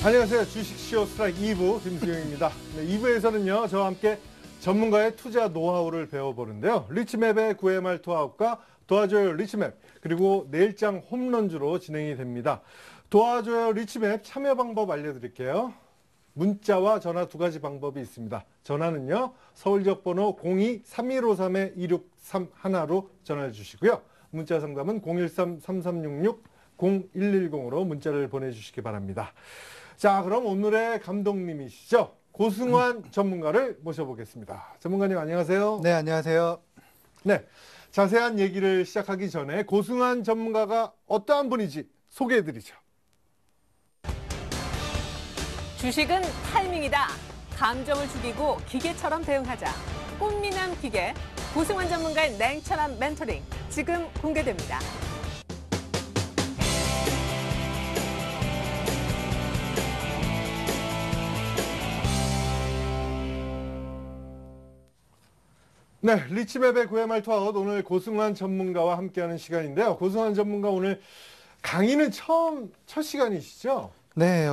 안녕하세요. 주식시어 스트라이크 2부 김수영입니다. 네, 2부에서는요. 저와 함께 전문가의 투자 노하우를 배워보는데요. 리치맵의 9회말 투아웃과 도와줘요 리치맵, 그리고 내일장 홈런주로 진행이 됩니다. 도와줘요 리치맵 참여 방법 알려드릴게요. 문자와 전화 두 가지 방법이 있습니다. 전화는요. 서울 지역번호 02-3153-2631로 전화해 주시고요. 문자 상담은 013-3366-0110으로 문자를 보내주시기 바랍니다. 자, 그럼 오늘의 감독님이시죠. 고승환 전문가를 모셔보겠습니다. 전문가님 안녕하세요. 네, 안녕하세요. 네, 자세한 얘기를 시작하기 전에 고승환 전문가가 어떠한 분인지 소개해드리죠. 주식은 타이밍이다. 감정을 죽이고 기계처럼 대응하자. 꽃미남 기계, 고승환 전문가의 냉철한 멘토링 지금 공개됩니다. 네, 리치맵의 9회말 투아웃, 오늘 고승환 전문가와 함께하는 시간인데요. 고승환 전문가 오늘 강의는 첫 시간이시죠? 네,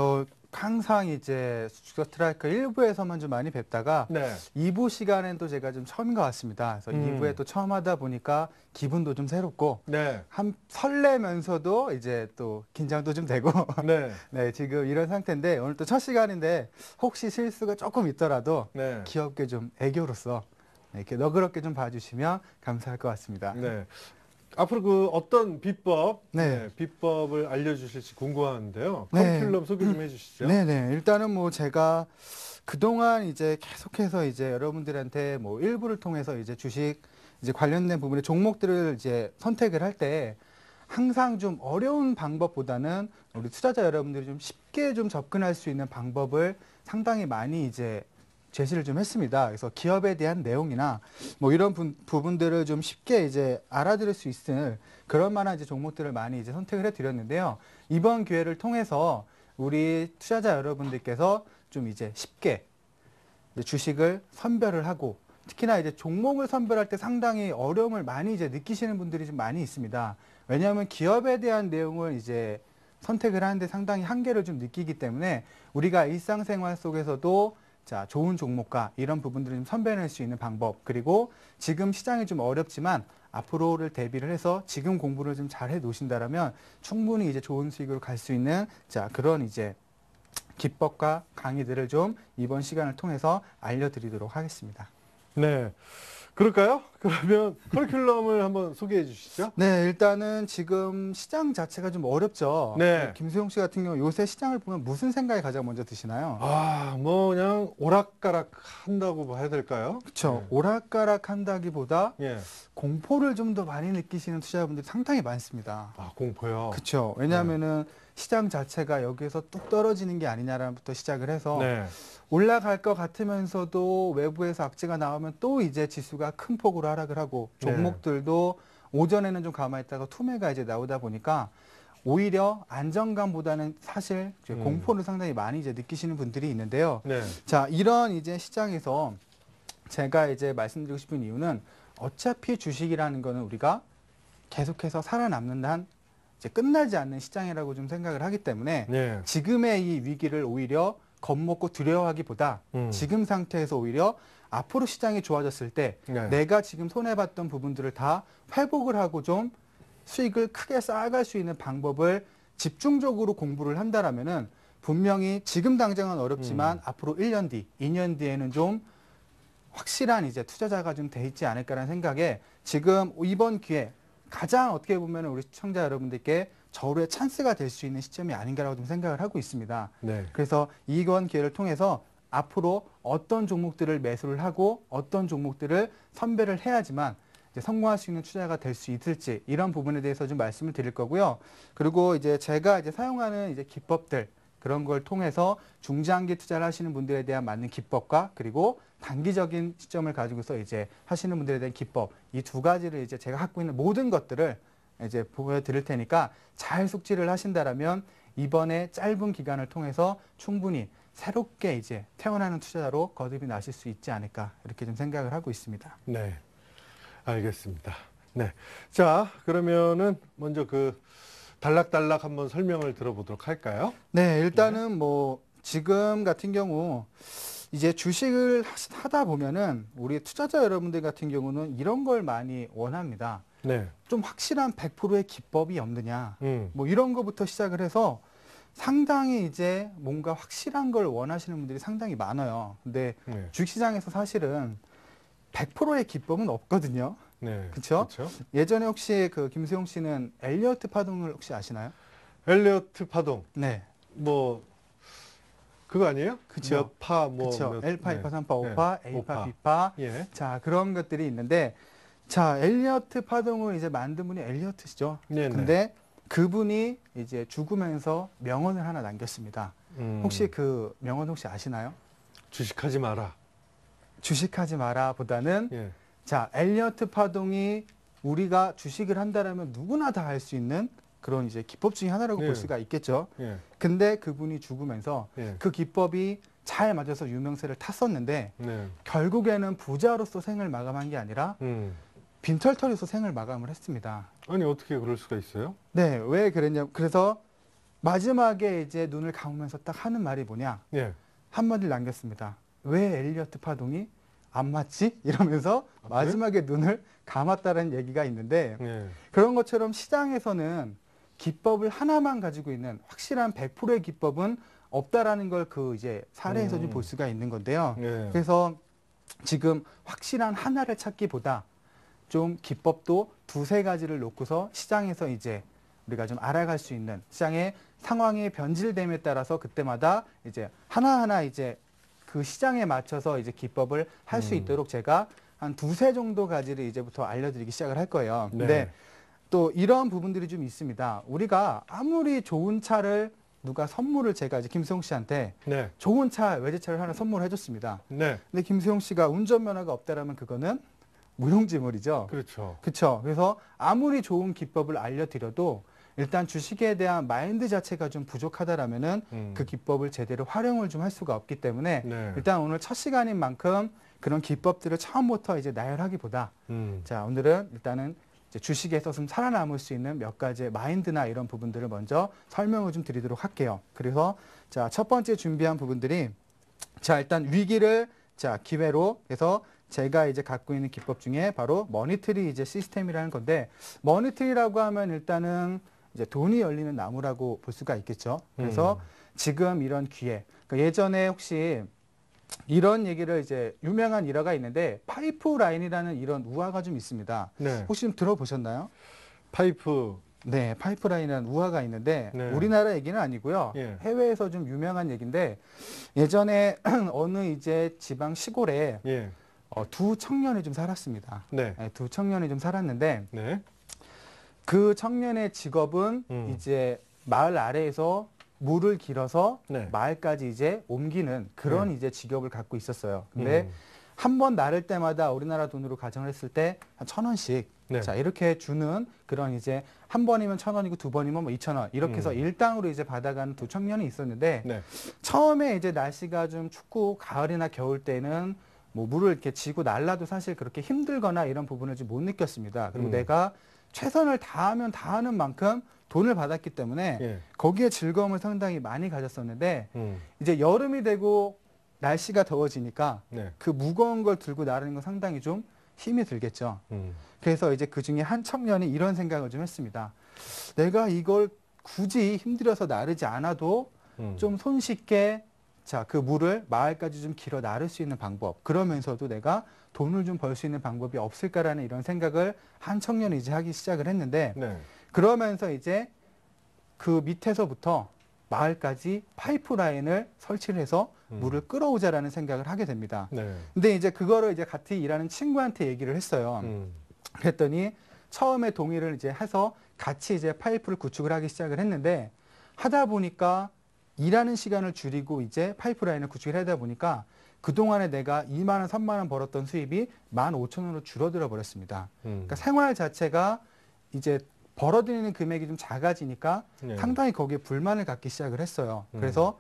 항상 이제 스트라이크 1부에서만 좀 많이 뵙다가 네. 2부 시간엔 또 제가 좀 처음인 것 같습니다. 그래서 2부에 또 처음 하다 보니까 기분도 좀 새롭고 네. 설레면서도 이제 또 긴장도 좀 되고 네. 네, 지금 이런 상태인데 오늘 또 첫 시간인데 혹시 실수가 조금 있더라도 네. 귀엽게 좀 애교로서 이렇게 너그럽게 좀 봐주시면 감사할 것 같습니다. 네. 앞으로 그 어떤 비법을 알려주실지 궁금한데요. 네. 커리큘럼 소개 좀 해주시죠. 네네. 일단은 뭐 제가 그동안 이제 계속해서 이제 여러분들한테 뭐 일부를 통해서 이제 주식 이제 관련된 부분의 종목들을 이제 선택을 할 때 항상 좀 어려운 방법보다는 우리 투자자 여러분들이 좀 쉽게 좀 접근할 수 있는 방법을 상당히 많이 이제 제시를 좀 했습니다. 그래서 기업에 대한 내용이나 뭐 이런 부분들을 좀 쉽게 이제 알아들을 수 있을 그런 만한 이제 종목들을 많이 이제 선택을 해드렸는데요. 이번 기회를 통해서 우리 투자자 여러분들께서 좀 이제 쉽게 이제 주식을 선별을 하고 특히나 이제 종목을 선별할 때 상당히 어려움을 많이 이제 느끼시는 분들이 좀 많이 있습니다. 왜냐하면 기업에 대한 내용을 이제 선택을 하는데 상당히 한계를 좀 느끼기 때문에 우리가 일상생활 속에서도 자, 좋은 종목과 이런 부분들을 좀 선별할 수 있는 방법, 그리고 지금 시장이 좀 어렵지만 앞으로를 대비를 해서 지금 공부를 좀 잘 해 놓으신다면 충분히 이제 좋은 수익으로 갈 수 있는 자, 그런 이제 기법과 강의들을 좀 이번 시간을 통해서 알려드리도록 하겠습니다. 네. 그럴까요? 그러면 커리큘럼을 한번 소개해 주시죠. 네, 일단은 지금 시장 자체가 좀 어렵죠. 네. 김수용 씨 같은 경우 요새 시장을 보면 무슨 생각이 가장 먼저 드시나요? 뭐 그냥 오락가락 한다고 봐야 될까요? 그렇죠. 오락가락 한다기보다 예. 공포를 좀 더 많이 느끼시는 투자자분들이 상당히 많습니다. 공포요. 그렇죠. 왜냐하면은 시장 자체가 여기에서 뚝 떨어지는 게 아니냐부터 시작을 해서 네. 올라갈 것 같으면서도 외부에서 악재가 나오면 또 이제 지수가 큰 폭으로 하락을 하고 종목들도 오전에는 좀 가만히 있다가 투매가 이제 나오다 보니까 오히려 안정감보다는 사실 공포를 상당히 많이 이제 느끼시는 분들이 있는데요. 네. 자, 이런 이제 시장에서 제가 이제 말씀드리고 싶은 이유는 어차피 주식이라는 거는 우리가 계속해서 살아남는 한 이제 끝나지 않는 시장이라고 좀 생각을 하기 때문에 네. 지금의 이 위기를 오히려 겁먹고 두려워하기보다 지금 상태에서 오히려 앞으로 시장이 좋아졌을 때 내가 지금 손해봤던 부분들을 다 회복을 하고 좀 수익을 크게 쌓아갈 수 있는 방법을 집중적으로 공부를 한다라면은 분명히 지금 당장은 어렵지만 앞으로 1년 뒤, 2년 뒤에는 좀 확실한 이제 투자자가 좀 돼 있지 않을까라는 생각에 지금 이번 기회 가장 어떻게 보면 우리 시청자 여러분들께 저로의 찬스가 될 수 있는 시점이 아닌가라고 좀 생각을 하고 있습니다. 네. 그래서 이번 기회를 통해서 앞으로 어떤 종목들을 매수를 하고 어떤 종목들을 선별을 해야지만 이제 성공할 수 있는 투자가 될 수 있을지 이런 부분에 대해서 좀 말씀을 드릴 거고요. 그리고 이제 제가 이제 사용하는 이제 기법들 그런 걸 통해서 중장기 투자를 하시는 분들에 대한 맞는 기법과 그리고 단기적인 시점을 가지고서 이제 하시는 분들에 대한 기법 이 두 가지를 이제 제가 갖고 있는 모든 것들을 이제 보여드릴 테니까 잘 숙지를 하신다라면 이번에 짧은 기간을 통해서 충분히 새롭게 이제 태어나는 투자자로 거듭이 나실 수 있지 않을까 이렇게 좀 생각을 하고 있습니다. 네. 알겠습니다. 네. 자, 그러면은 먼저 그 단락단락 한번 설명을 들어보도록 할까요? 네, 일단은 뭐 지금 같은 경우 이제 주식을 하다 보면은 우리 투자자 여러분들 같은 경우는 이런 걸 많이 원합니다. 네. 좀 확실한 100%의 기법이 없느냐. 음. 뭐 이런 거부터 시작을 해서 상당히 이제 뭔가 확실한 걸 원하시는 분들이 상당히 많아요. 근데 네. 주식시장에서 사실은 100%의 기법은 없거든요. 네. 그쵸? 그렇죠. 예전에 혹시 그 김수용 씨는 엘리어트 파동을 혹시 아시나요? 엘리어트 파동. 네. 뭐 그거 아니에요? 그쵸. 몇 파, 뭐 그렇죠. 몇- 1파, 2파, 네. 3파, 5파, 네. A파, 오파. B파. 예. 자, 그런 것들이 있는데 자, 엘리어트 파동을 이제 만든 분이 엘리어트시죠. 네네. 근데 그분이 이제 죽으면서 명언을 하나 남겼습니다. 혹시 그 명언 혹시 아시나요? 주식하지 마라. 주식하지 마라 보다는 예. 자, 엘리어트 파동이 우리가 주식을 한다라면 누구나 다 할 수 있는 그런 이제 기법 중에 하나라고 네. 볼 수가 있겠죠. 예. 근데 그분이 죽으면서 예. 그 기법이 잘 맞아서 유명세를 탔었는데 네. 결국에는 부자로서 생을 마감한 게 아니라 빈털터리로서 생을 마감을 했습니다. 아니 어떻게 그럴 수가 있어요? 네, 왜 그랬냐? 그래서 마지막에 이제 눈을 감으면서 딱 하는 말이 뭐냐? 예. 한마디를 남겼습니다. 왜 엘리어트 파동이 안 맞지? 이러면서 아, 그래? 마지막에 눈을 감았다는 얘기가 있는데 예. 그런 것처럼 시장에서는 기법을 하나만 가지고 있는 확실한 100%의 기법은 없다라는 걸 그 이제 사례에서 좀 볼 수가 있는 건데요. 예. 그래서 지금 확실한 하나를 찾기보다 좀 기법도 두세 가지를 놓고서 시장에서 이제 우리가 좀 알아갈 수 있는 시장의 상황의 변질됨에 따라서 그때마다 이제 하나하나 이제 그 시장에 맞춰서 이제 기법을 할 수 있도록 제가 한 두세 정도 가지를 이제부터 알려드리기 시작을 할 거예요. 네. 근데 또 이런 부분들이 좀 있습니다. 우리가 아무리 좋은 차를 누가 선물을 제가 이제 김수용 씨한테 네. 좋은 차, 외제차를 하나 선물해 줬습니다. 네. 근데 김수용 씨가 운전면허가 없다라면 그거는 무용지물이죠. 그렇죠. 그렇죠. 그래서 아무리 좋은 기법을 알려드려도 일단 주식에 대한 마인드 자체가 좀 부족하다라면은 그 기법을 제대로 활용을 좀 할 수가 없기 때문에 네. 일단 오늘 첫 시간인 만큼 그런 기법들을 처음부터 이제 나열하기보다 자, 오늘은 일단은 이제 주식에서 좀 살아남을 수 있는 몇 가지의 마인드나 이런 부분들을 먼저 설명을 좀 드리도록 할게요. 그래서 자, 첫 번째 준비한 부분들이 자, 일단 위기를 자, 기회로 해서 제가 이제 갖고 있는 기법 중에 바로 머니트리 이제 시스템이라는 건데 머니트리라고 하면 일단은 이제 돈이 열리는 나무라고 볼 수가 있겠죠. 그래서 지금 이런 기회. 그러니까 예전에 혹시 이런 얘기를 이제 유명한 일화가 있는데 파이프라인이라는 이런 우화가 좀 있습니다. 네. 혹시 좀 들어보셨나요? 파이프. 네, 파이프라인이라는 우화가 있는데 네. 우리나라 얘기는 아니고요. 예. 해외에서 좀 유명한 얘기인데 예전에 어느 이제 지방 시골에 예. 두 청년이 좀 살았습니다. 네. 네, 두 청년이 좀 살았는데 네. 그 청년의 직업은 이제 마을 아래에서 물을 길어서 네. 마을까지 이제 옮기는 그런 네. 이제 직업을 갖고 있었어요. 근데 한 번 나를 때마다 우리나라 돈으로 가정을 했을 때 한 1,000원씩 네. 자 이렇게 주는 그런 이제 한 번이면 1,000원이고 두 번이면 뭐 2,000원 이렇게 해서 일당으로 이제 받아가는 두 청년이 있었는데 네. 처음에 이제 날씨가 좀 춥고 가을이나 겨울 때는 뭐 물을 이렇게 지고 날라도 사실 그렇게 힘들거나 이런 부분을 좀 못 느꼈습니다. 그리고 내가 최선을 다하면 다하는 만큼 돈을 받았기 때문에 예. 거기에 즐거움을 상당히 많이 가졌었는데 음. 이제 여름이 되고 날씨가 더워지니까 네. 그 무거운 걸 들고 나르는 건 상당히 좀 힘이 들겠죠. 그래서 이제 그 중에 한 청년이 이런 생각을 좀 했습니다. 내가 이걸 굳이 힘들어서 나르지 않아도 좀 손쉽게 자, 그 물을 마을까지 좀 길어 나를 수 있는 방법. 그러면서도 내가 돈을 좀 벌 수 있는 방법이 없을까라는 이런 생각을 한 청년이 이제 하기 시작을 했는데 네. 그러면서 이제 그 밑에서부터 마을까지 파이프라인을 설치를 해서 물을 끌어오자라는 생각을 하게 됩니다. 네. 근데 이제 그거를 이제 같이 일하는 친구한테 얘기를 했어요. 그랬더니 처음에 동의를 이제 해서 같이 이제 파이프를 구축을 하기 시작을 했는데 하다 보니까 일하는 시간을 줄이고 이제 파이프라인을 구축을 하다 보니까 그동안에 내가 2만 원, 3만 원 벌었던 수입이 15,000원으로 줄어들어 버렸습니다. 그러니까 생활 자체가 이제 벌어들이는 금액이 좀 작아지니까 네. 상당히 거기에 불만을 갖기 시작을 했어요. 그래서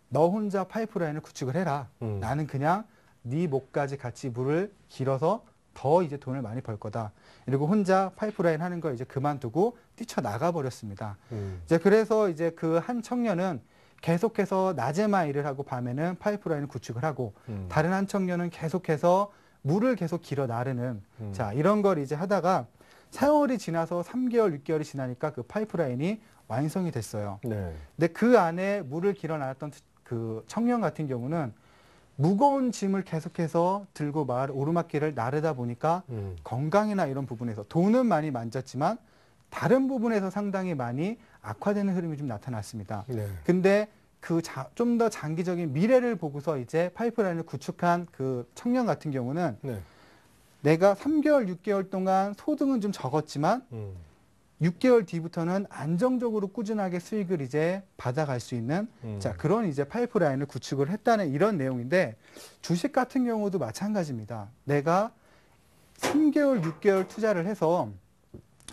너 혼자 파이프라인을 구축을 해라. 나는 그냥 네 목까지 같이 물을 길어서 더 이제 돈을 많이 벌 거다. 그리고 혼자 파이프라인 하는 걸 이제 그만두고 뛰쳐나가 버렸습니다. 이제 그래서 이제 그 한 청년은 계속해서 낮에만 일을 하고 밤에는 파이프라인을 구축을 하고 다른 한 청년은 계속해서 물을 계속 길어 나르는 자, 이런 걸 이제 하다가 세월이 지나서 3개월, 6개월이 지나니까 그 파이프라인이 완성이 됐어요. 네. 근데 그 안에 물을 길어 나왔던 그 청년 같은 경우는 무거운 짐을 계속해서 들고 마을 오르막길을 나르다 보니까 건강이나 이런 부분에서 돈은 많이 만졌지만 다른 부분에서 상당히 많이 악화되는 흐름이 좀 나타났습니다. 네. 근데 그 좀 더 장기적인 미래를 보고서 이제 파이프라인을 구축한 그 청년 같은 경우는 네. 내가 3개월, 6개월 동안 소득은 좀 적었지만 6개월 뒤부터는 안정적으로 꾸준하게 수익을 이제 받아갈 수 있는 자, 그런 이제 파이프라인을 구축을 했다는 이런 내용인데 주식 같은 경우도 마찬가지입니다. 내가 3개월, 6개월 투자를 해서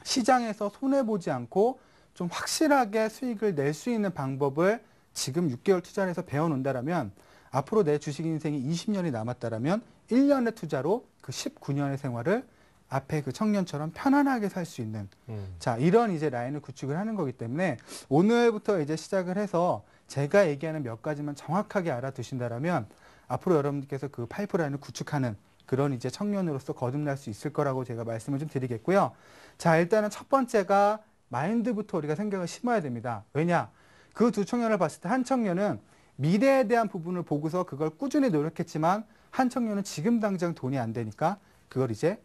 시장에서 손해보지 않고 좀 확실하게 수익을 낼 수 있는 방법을 지금 6개월 투자를 해서 배워놓는다라면 앞으로 내 주식 인생이 20년이 남았다라면 1년의 투자로 그 19년의 생활을 앞에 그 청년처럼 편안하게 살 수 있는 자, 이런 이제 라인을 구축을 하는 거기 때문에 오늘부터 이제 시작을 해서 제가 얘기하는 몇 가지만 정확하게 알아두신다라면 앞으로 여러분들께서 그 파이프라인을 구축하는 그런 이제 청년으로서 거듭날 수 있을 거라고 제가 말씀을 좀 드리겠고요. 자, 일단은 첫 번째가 마인드부터 우리가 생각을 심어야 됩니다. 왜냐? 그 두 청년을 봤을 때 한 청년은 미래에 대한 부분을 보고서 그걸 꾸준히 노력했지만 한 청년은 지금 당장 돈이 안 되니까 그걸 이제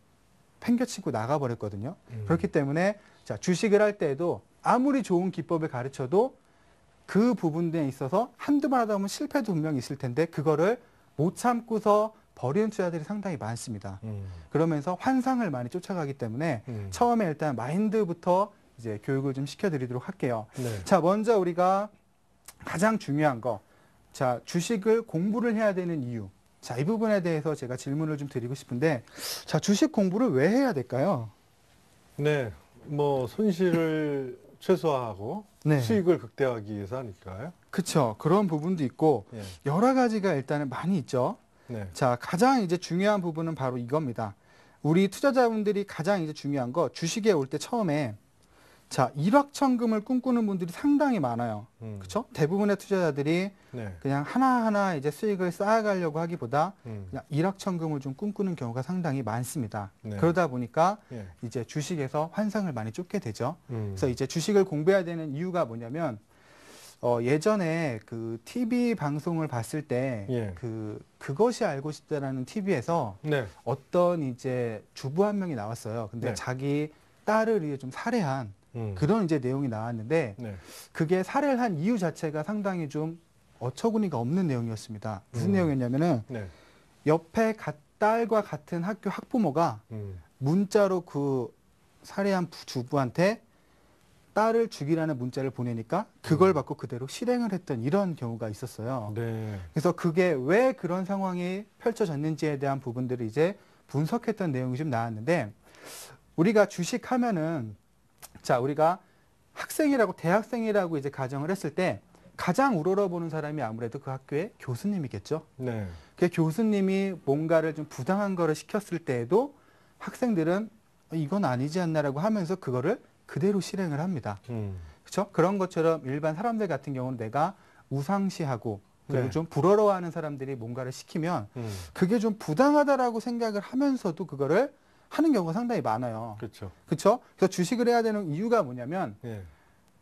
팽겨치고 나가버렸거든요. 그렇기 때문에 자, 주식을 할 때에도 아무리 좋은 기법을 가르쳐도 그 부분에 있어서 한두 번 하다 보면 실패도 분명히 있을 텐데 그거를 못 참고서 버리는 투자들이 상당히 많습니다. 그러면서 환상을 많이 쫓아가기 때문에 처음에 일단 마인드부터 이제 교육을 좀 시켜드리도록 할게요. 네. 자, 먼저 우리가 가장 중요한 거, 자, 주식을 공부를 해야 되는 이유. 자, 이 부분에 대해서 제가 질문을 좀 드리고 싶은데, 자, 주식 공부를 왜 해야 될까요? 네. 뭐 손실을 최소화하고 네. 수익을 극대화하기 위해서 하니까요. 그렇죠. 그런 부분도 있고 예. 여러 가지가 일단은 많이 있죠. 네. 자, 가장 이제 중요한 부분은 바로 이겁니다. 우리 투자자분들이 가장 이제 중요한 거 주식에 올 때 처음에 자, 일확천금을 꿈꾸는 분들이 상당히 많아요. 그렇죠? 대부분의 투자자들이 네. 그냥 하나하나 이제 수익을 쌓아가려고 하기보다 음. 그냥 일확천금을 좀 꿈꾸는 경우가 상당히 많습니다. 네. 그러다 보니까 예. 이제 주식에서 환상을 많이 쫓게 되죠. 음. 그래서 이제 주식을 공부해야 되는 이유가 뭐냐면 예전에 그 TV 방송을 봤을 때 예. 그것이 알고 싶다라는 TV에서 네. 어떤 이제 주부 한 명이 나왔어요. 근데 네. 자기 딸을 이제 좀 살해한 그런 이제 내용이 나왔는데 네. 그게 살해를 한 이유 자체가 상당히 좀 어처구니가 없는 내용이었습니다. 무슨 음. 내용이었냐면은 네. 옆에 딸과 같은 학교 학부모가 문자로 그 살해한 주부한테 딸을 죽이라는 문자를 보내니까 그걸 받고 그대로 실행을 했던 이런 경우가 있었어요. 네. 그래서 그게 왜 그런 상황이 펼쳐졌는지에 대한 부분들을 이제 분석했던 내용이 좀 나왔는데 우리가 주식하면은 자, 우리가 학생이라고 대학생이라고 이제 가정을 했을 때 가장 우러러보는 사람이 아무래도 그 학교의 교수님이겠죠. 네. 그 교수님이 뭔가를 좀 부당한 거를 시켰을 때에도 학생들은 이건 아니지 않나라고 하면서 그거를 그대로 실행을 합니다. 그렇죠? 그런 것처럼 일반 사람들 같은 경우는 내가 우상시하고 그리고 네. 좀 부러워하는 사람들이 뭔가를 시키면 그게 좀 부당하다라고 생각을 하면서도 그거를 하는 경우가 상당히 많아요. 그렇죠. 그렇죠? 그래서 주식을 해야 되는 이유가 뭐냐면 예.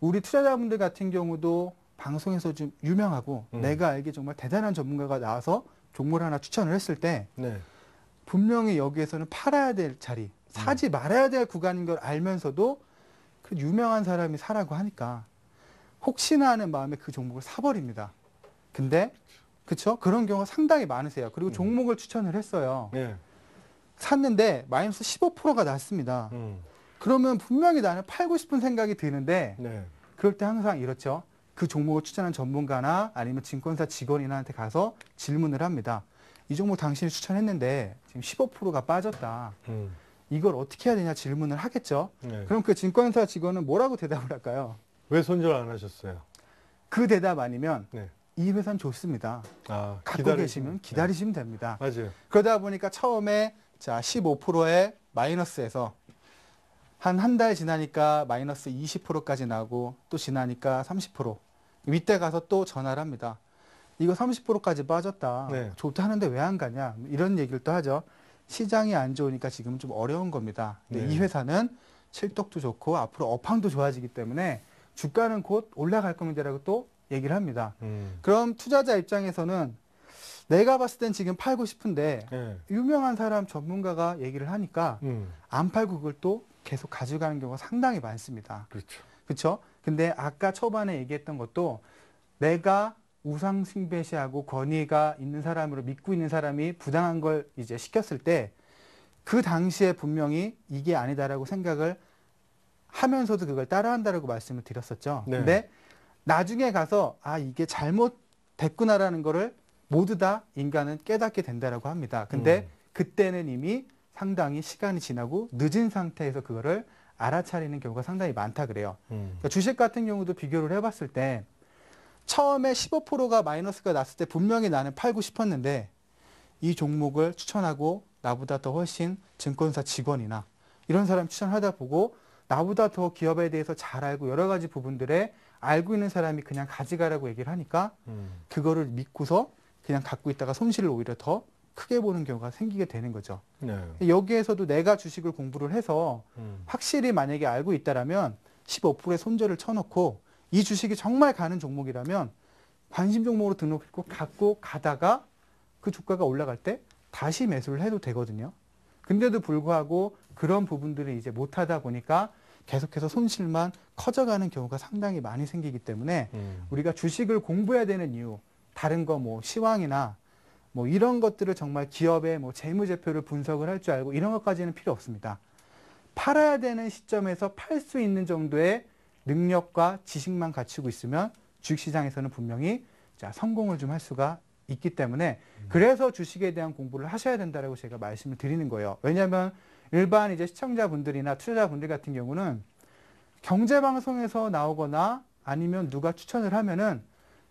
우리 투자자분들 같은 경우도 방송에서 좀 유명하고 음. 내가 알기 정말 대단한 전문가가 나와서 종목을 하나 추천을 했을 때 네. 분명히 여기에서는 팔아야 될 자리, 사지 말아야 될 구간인 걸 알면서도 그 유명한 사람이 사라고 하니까 혹시나 하는 마음에 그 종목을 사버립니다. 근데 그렇죠? 그런 경우가 상당히 많으세요. 그리고 종목을 추천을 했어요. 예. 샀는데 마이너스 15%가 났습니다. 그러면 분명히 나는 팔고 싶은 생각이 드는데 네. 그럴 때 항상 이렇죠. 그 종목을 추천한 전문가나 아니면 증권사 직원이나한테 가서 질문을 합니다. 이 종목 당신이 추천했는데 지금 15%가 빠졌다. 이걸 어떻게 해야 되냐 질문을 하겠죠. 네. 그럼 그 증권사 직원은 뭐라고 대답을 할까요? 왜 손절 안 하셨어요? 그 대답 아니면 네. 이 회사는 좋습니다. 아, 갖고 계시면 기다리시면 됩니다. 맞아요. 그러다 보니까 처음에 자, 15%의 마이너스에서 한 달 지나니까 마이너스 20%까지 나고 또 지나니까 30%. 윗대 가서 또 전화를 합니다. 이거 30%까지 빠졌다. 네. 좋다는데 왜 안 가냐. 이런 얘기를 또 하죠. 시장이 안 좋으니까 지금 좀 어려운 겁니다. 근데 네. 이 회사는 실적도 좋고 앞으로 업황도 좋아지기 때문에 주가는 곧 올라갈 겁니다라고 또 얘기를 합니다. 그럼 투자자 입장에서는 내가 봤을 땐 지금 팔고 싶은데 네. 유명한 사람 전문가가 얘기를 하니까 안 팔고 그걸 또 계속 가져가는 경우가 상당히 많습니다. 그렇죠. 그렇죠? 근데 아까 초반에 얘기했던 것도 내가 우상숭배시하고 권위가 있는 사람으로 믿고 있는 사람이 부당한 걸 이제 시켰을 때 그 당시에 분명히 이게 아니다라고 생각을 하면서도 그걸 따라한다라고 말씀을 드렸었죠. 네. 근데 나중에 가서 아 이게 잘못됐구나라는 거를 모두 다 인간은 깨닫게 된다라고 합니다. 근데 그때는 이미 상당히 시간이 지나고 늦은 상태에서 그거를 알아차리는 경우가 상당히 많다 그래요. 그러니까 주식 같은 경우도 비교를 해봤을 때 처음에 15%가 마이너스가 났을 때 분명히 나는 팔고 싶었는데 이 종목을 추천하고 나보다 더 훨씬 증권사 직원이나 이런 사람 추천하다 보고 나보다 더 기업에 대해서 잘 알고 여러 가지 부분들에 알고 있는 사람이 그냥 가져가라고 얘기를 하니까 그거를 믿고서 그냥 갖고 있다가 손실을 오히려 더 크게 보는 경우가 생기게 되는 거죠. 네. 여기에서도 내가 주식을 공부를 해서 확실히 만약에 알고 있다라면 15%의 손절을 쳐놓고 이 주식이 정말 가는 종목이라면 관심 종목으로 등록했고 갖고 가다가 그 주가가 올라갈 때 다시 매수를 해도 되거든요. 근데도 불구하고 그런 부분들을 이제 못하다 보니까 계속해서 손실만 커져가는 경우가 상당히 많이 생기기 때문에 우리가 주식을 공부해야 되는 이유, 다른 거 뭐 시황이나 뭐 이런 것들을 정말 기업의 뭐 재무제표를 분석을 할 줄 알고 이런 것까지는 필요 없습니다. 팔아야 되는 시점에서 팔 수 있는 정도의 능력과 지식만 갖추고 있으면 주식시장에서는 분명히 자, 성공을 좀 할 수가 있기 때문에 그래서 주식에 대한 공부를 하셔야 된다라고 제가 말씀을 드리는 거예요. 왜냐하면 일반 이제 시청자분들이나 투자자분들 같은 경우는 경제방송에서 나오거나 아니면 누가 추천을 하면은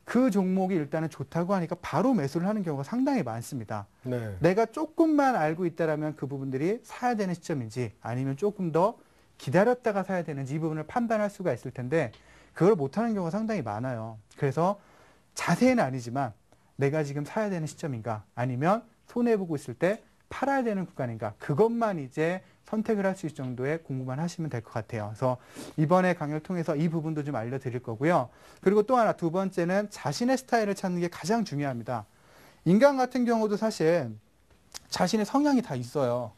그 종목이 일단은 좋다고 하니까 바로 매수를 하는 경우가 상당히 많습니다. 네. 내가 조금만 알고 있다라면 그 부분들이 사야 되는 시점인지 아니면 조금 더 기다렸다가 사야 되는지 이 부분을 판단할 수가 있을 텐데 그걸 못하는 경우가 상당히 많아요. 그래서 자세히는 아니지만 내가 지금 사야 되는 시점인가 아니면 손해보고 있을 때 팔아야 되는 구간인가 그것만 이제 선택을 할 수 있을 정도의 공부만 하시면 될 것 같아요. 그래서 이번에 강의를 통해서 이 부분도 좀 알려드릴 거고요. 그리고 또 하나 두 번째는 자신의 스타일을 찾는 게 가장 중요합니다. 인간 같은 경우도 사실 자신의 성향이 다 있어요.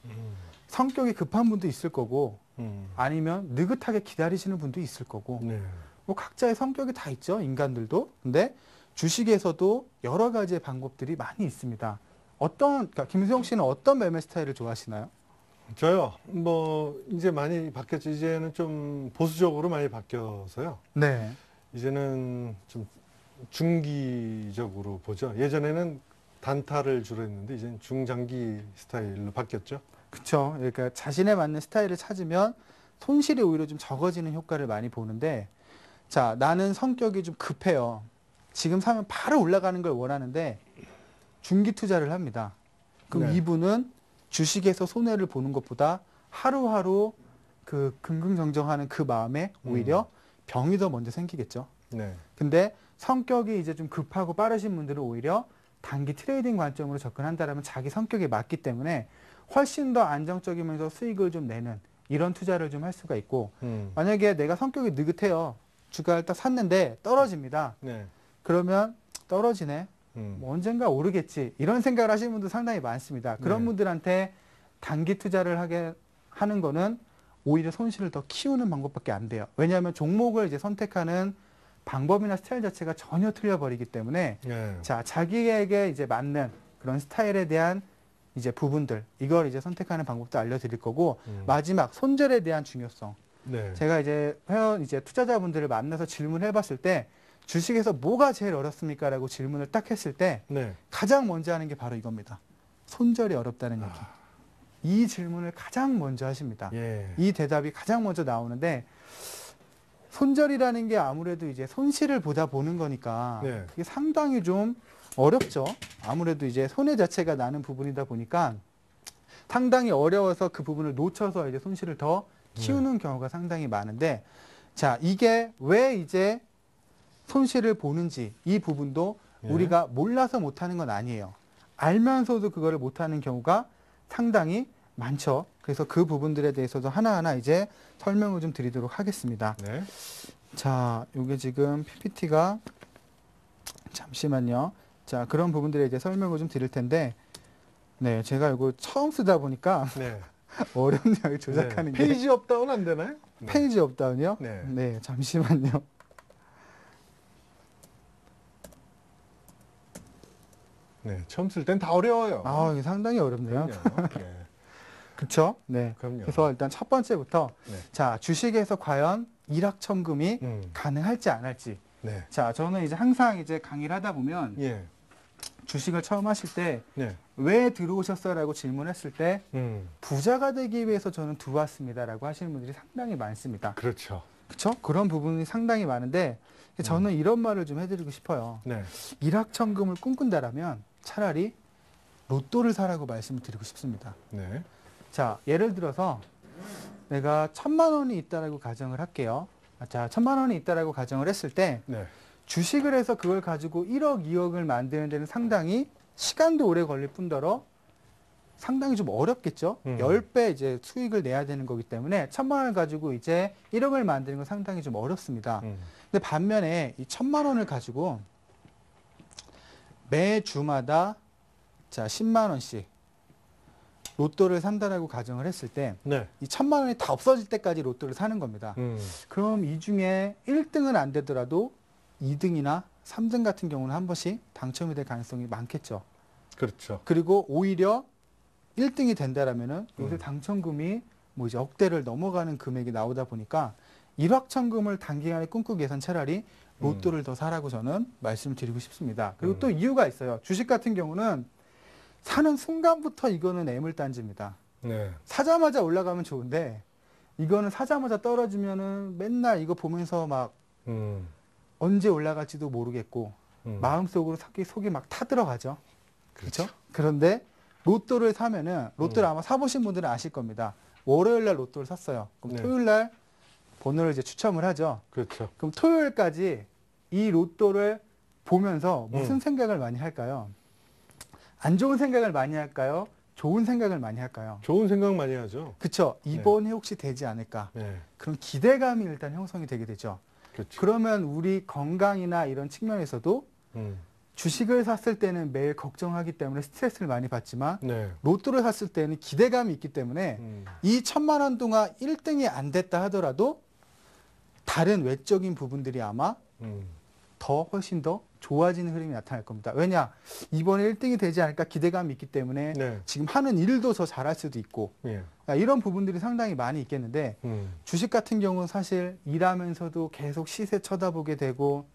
성격이 급한 분도 있을 거고 아니면 느긋하게 기다리시는 분도 있을 거고 네. 뭐 각자의 성격이 다 있죠. 인간들도. 근데 주식에서도 여러 가지의 방법들이 많이 있습니다. 그러니까 김수영 씨는 어떤 매매 스타일을 좋아하시나요? 저요. 뭐 이제 많이 바뀌었죠. 이제는 좀 보수적으로 많이 바뀌어서요. 네. 이제는 좀 중기적으로 보죠. 예전에는 단타를 주로 했는데 이제는 중장기 스타일로 바뀌었죠. 그렇죠. 그러니까 자신에 맞는 스타일을 찾으면 손실이 오히려 좀 적어지는 효과를 많이 보는데 자, 나는 성격이 좀 급해요. 지금 사면 바로 올라가는 걸 원하는데 중기 투자를 합니다. 그럼 네. 이분은 주식에서 손해를 보는 것보다 하루하루 그 긍긍정정하는 그 마음에 오히려 병이 더 먼저 생기겠죠. 네. 근데 성격이 이제 좀 급하고 빠르신 분들은 오히려 단기 트레이딩 관점으로 접근한다라면 자기 성격에 맞기 때문에 훨씬 더 안정적이면서 수익을 좀 내는 이런 투자를 좀 할 수가 있고 만약에 내가 성격이 느긋해요. 주가를 딱 샀는데 떨어집니다. 네. 그러면 떨어지네. 뭐 언젠가 오르겠지. 이런 생각을 하시는 분들 상당히 많습니다. 그런 네. 분들한테 단기 투자를 하는 거는 오히려 손실을 더 키우는 방법밖에 안 돼요. 왜냐하면 종목을 이제 선택하는 방법이나 스타일 자체가 전혀 틀려버리기 때문에 네. 자, 자기에게 이제 맞는 그런 스타일에 대한 이제 부분들 이걸 이제 선택하는 방법도 알려드릴 거고 마지막 손절에 대한 중요성. 네. 제가 이제 회원 이제 투자자분들을 만나서 질문을 해봤을 때 주식에서 뭐가 제일 어렵습니까? 라고 질문을 딱 했을 때 네. 가장 먼저 하는 게 바로 이겁니다. 손절이 어렵다는 얘기. 이 질문을 가장 먼저 하십니다. 예. 이 대답이 가장 먼저 나오는데 손절이라는 게 아무래도 이제 손실을 보다 보는 거니까 네. 그게 상당히 좀 어렵죠. 아무래도 이제 손해 자체가 나는 부분이다 보니까 상당히 어려워서 그 부분을 놓쳐서 이제 손실을 더 키우는 경우가 상당히 많은데, 자, 이게 왜 이제 손실을 보는지 이 부분도 예. 우리가 몰라서 못하는 건 아니에요. 알면서도 그거를 못하는 경우가 상당히 많죠. 그래서 그 부분들에 대해서도 하나하나 이제 설명을 좀 드리도록 하겠습니다. 네. 자, 요게 지금 PPT가 잠시만요. 자, 그런 부분들에 이제 설명을 좀 드릴 텐데, 네, 제가 이거 처음 쓰다 보니까 네. 어렵네요. 조작하는 네. 게. 페이지 업다운 안 되나요? 네. 페이지 업다운이요? 네. 네, 잠시만요. 네. 처음 쓸 땐 다 어려워요. 아, 이게 상당히 어렵네요. 그럼요. 네. 그쵸? 네. 그럼요. 그래서 일단 첫 번째부터, 네. 자, 주식에서 과연 일확천금이 가능할지 안 할지. 네. 자, 저는 이제 항상 이제 강의를 하다 보면 예. 주식을 처음 하실 때 네. 왜 들어오셨어라고 질문했을 때 음. 부자가 되기 위해서 저는 들어왔습니다라고 하시는 분들이 상당히 많습니다. 그렇죠. 그렇죠? 그런 부분이 상당히 많은데 저는 이런 말을 좀 해드리고 싶어요. 네. 일확천금을 꿈꾼다라면 차라리 로또를 사라고 말씀을 드리고 싶습니다. 네. 자, 예를 들어서 내가 1,000만 원이 있다라고 가정을 할게요. 자, 1,000만 원이 있다라고 가정을 했을 때 네. 주식을 해서 그걸 가지고 1억, 2억을 만드는 데는 상당히 시간도 오래 걸릴 뿐더러 상당히 좀 어렵겠죠. 10배 이제 수익을 내야 되는 거기 때문에 1,000만 원을 가지고 이제 1억을 만드는 건 상당히 좀 어렵습니다. 근데 반면에 이 1,000만 원을 가지고 매주마다 자, 10만 원씩 로또를 산다라고 가정을 했을 때 네. 이 1,000만 원이 다 없어질 때까지 로또를 사는 겁니다. 그럼 이 중에 1등은 안 되더라도 2등이나 3등 같은 경우는 한 번씩 당첨이 될 가능성이 많겠죠. 그렇죠. 그리고 오히려 1등이 된다라면은 요새 당첨금이 뭐 이제 억대를 넘어가는 금액이 나오다 보니까 일확천금을 단기간에 꿈꾸기 위해선 차라리 로또를 더 사라고 저는 말씀을 드리고 싶습니다. 그리고 또 이유가 있어요. 주식 같은 경우는 사는 순간부터 이거는 애물단지입니다. 네. 사자마자 올라가면 좋은데 이거는 사자마자 떨어지면은 맨날 이거 보면서 막 언제 올라갈지도 모르겠고 마음속으로 속이 막 타들어가죠. 그렇죠? 그런데 로또를 사면은 로또를 아마 사보신 분들은 아실 겁니다. 월요일 날 로또를 샀어요. 그럼 네. 토요일 날 번호를 이제 추첨을 하죠. 그렇죠. 그럼 토요일까지 이 로또를 보면서 무슨 생각을 많이 할까요? 안 좋은 생각을 많이 할까요? 좋은 생각을 많이 할까요? 좋은 생각 많이 하죠. 그쵸. 이번에 혹시 되지 않을까? 네. 그런 기대감이 일단 형성이 되게 되죠. 그렇죠. 그러면 우리 건강이나 이런 측면에서도 주식을 샀을 때는 매일 걱정하기 때문에 스트레스를 많이 받지만 네. 로또를 샀을 때는 기대감이 있기 때문에 이 1,000만 원 동안 1등이 안 됐다 하더라도 다른 외적인 부분들이 아마 더 훨씬 더 좋아지는 흐름이 나타날 겁니다. 왜냐? 이번에 1등이 되지 않을까 기대감이 있기 때문에 네. 지금 하는 일도 더 잘할 수도 있고 예. 이런 부분들이 상당히 많이 있겠는데 주식 같은 경우는 사실 일하면서도 계속 시세 쳐다보게 되고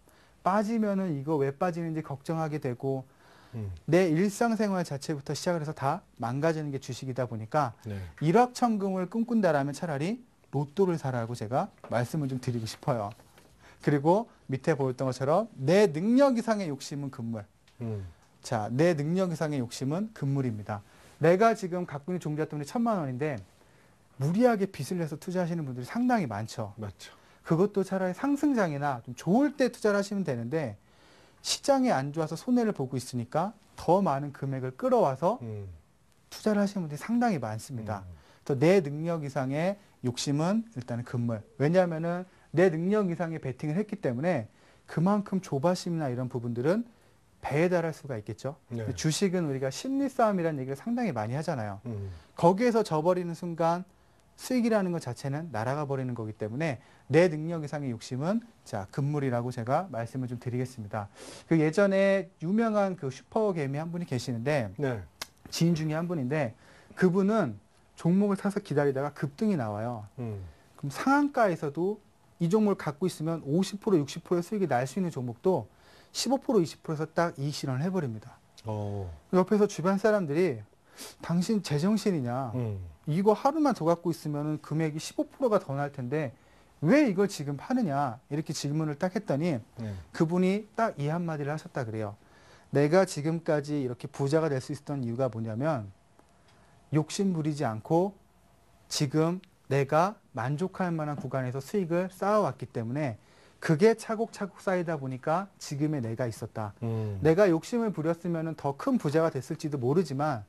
빠지면은 이거 왜 빠지는지 걱정하게 되고 내 일상생활 자체부터 시작을 해서 다 망가지는 게 주식이다 보니까 네. 일확천금을 꿈꾼다라면 차라리 로또를 사라고 제가 말씀을 좀 드리고 싶어요. 그리고 밑에 보였던 것처럼 내 능력 이상의 욕심은 금물. 자, 내 능력 이상의 욕심은 금물입니다. 내가 지금 갖고 있는 종잣돈이 1,000만 원인데 무리하게 빚을 내서 투자하시는 분들이 상당히 많죠. 맞죠. 그것도 차라리 상승장이나 좀 좋을 때 투자를 하시면 되는데 시장이 안 좋아서 손해를 보고 있으니까 더 많은 금액을 끌어와서 투자를 하시는 분들이 상당히 많습니다. 그래서 내 능력 이상의 욕심은 일단은 금물. 왜냐하면은 내 능력 이상의 베팅을 했기 때문에 그만큼 조바심이나 이런 부분들은 배에 달할 수가 있겠죠. 네. 주식은 우리가 심리 싸움이라는 얘기를 상당히 많이 하잖아요. 거기에서 져버리는 순간 수익이라는 것 자체는 날아가 버리는 거기 때문에 내 능력 이상의 욕심은 자, 금물이라고 제가 말씀을 좀 드리겠습니다. 그 예전에 유명한 그 슈퍼개미 한 분이 계시는데 네. 지인 중에 한 분인데 그분은 종목을 사서 기다리다가 급등이 나와요. 그럼 상한가에서도 이 종목을 갖고 있으면 50% 60%의 수익이 날 수 있는 종목도 15% 20%에서 딱 이익 실현을 해버립니다. 옆에서 주변 사람들이 당신 제정신이냐? 이거 하루만 더 갖고 있으면 금액이 15%가 더 날 텐데 왜 이걸 지금 파느냐? 이렇게 질문을 딱 했더니 그분이 딱 이 한마디를 하셨다 그래요. 내가 지금까지 이렇게 부자가 될 수 있었던 이유가 뭐냐면 욕심 부리지 않고 지금 내가 만족할 만한 구간에서 수익을 쌓아왔기 때문에 그게 차곡차곡 쌓이다 보니까 지금의 내가 있었다. 내가 욕심을 부렸으면 더 큰 부자가 됐을지도 모르지만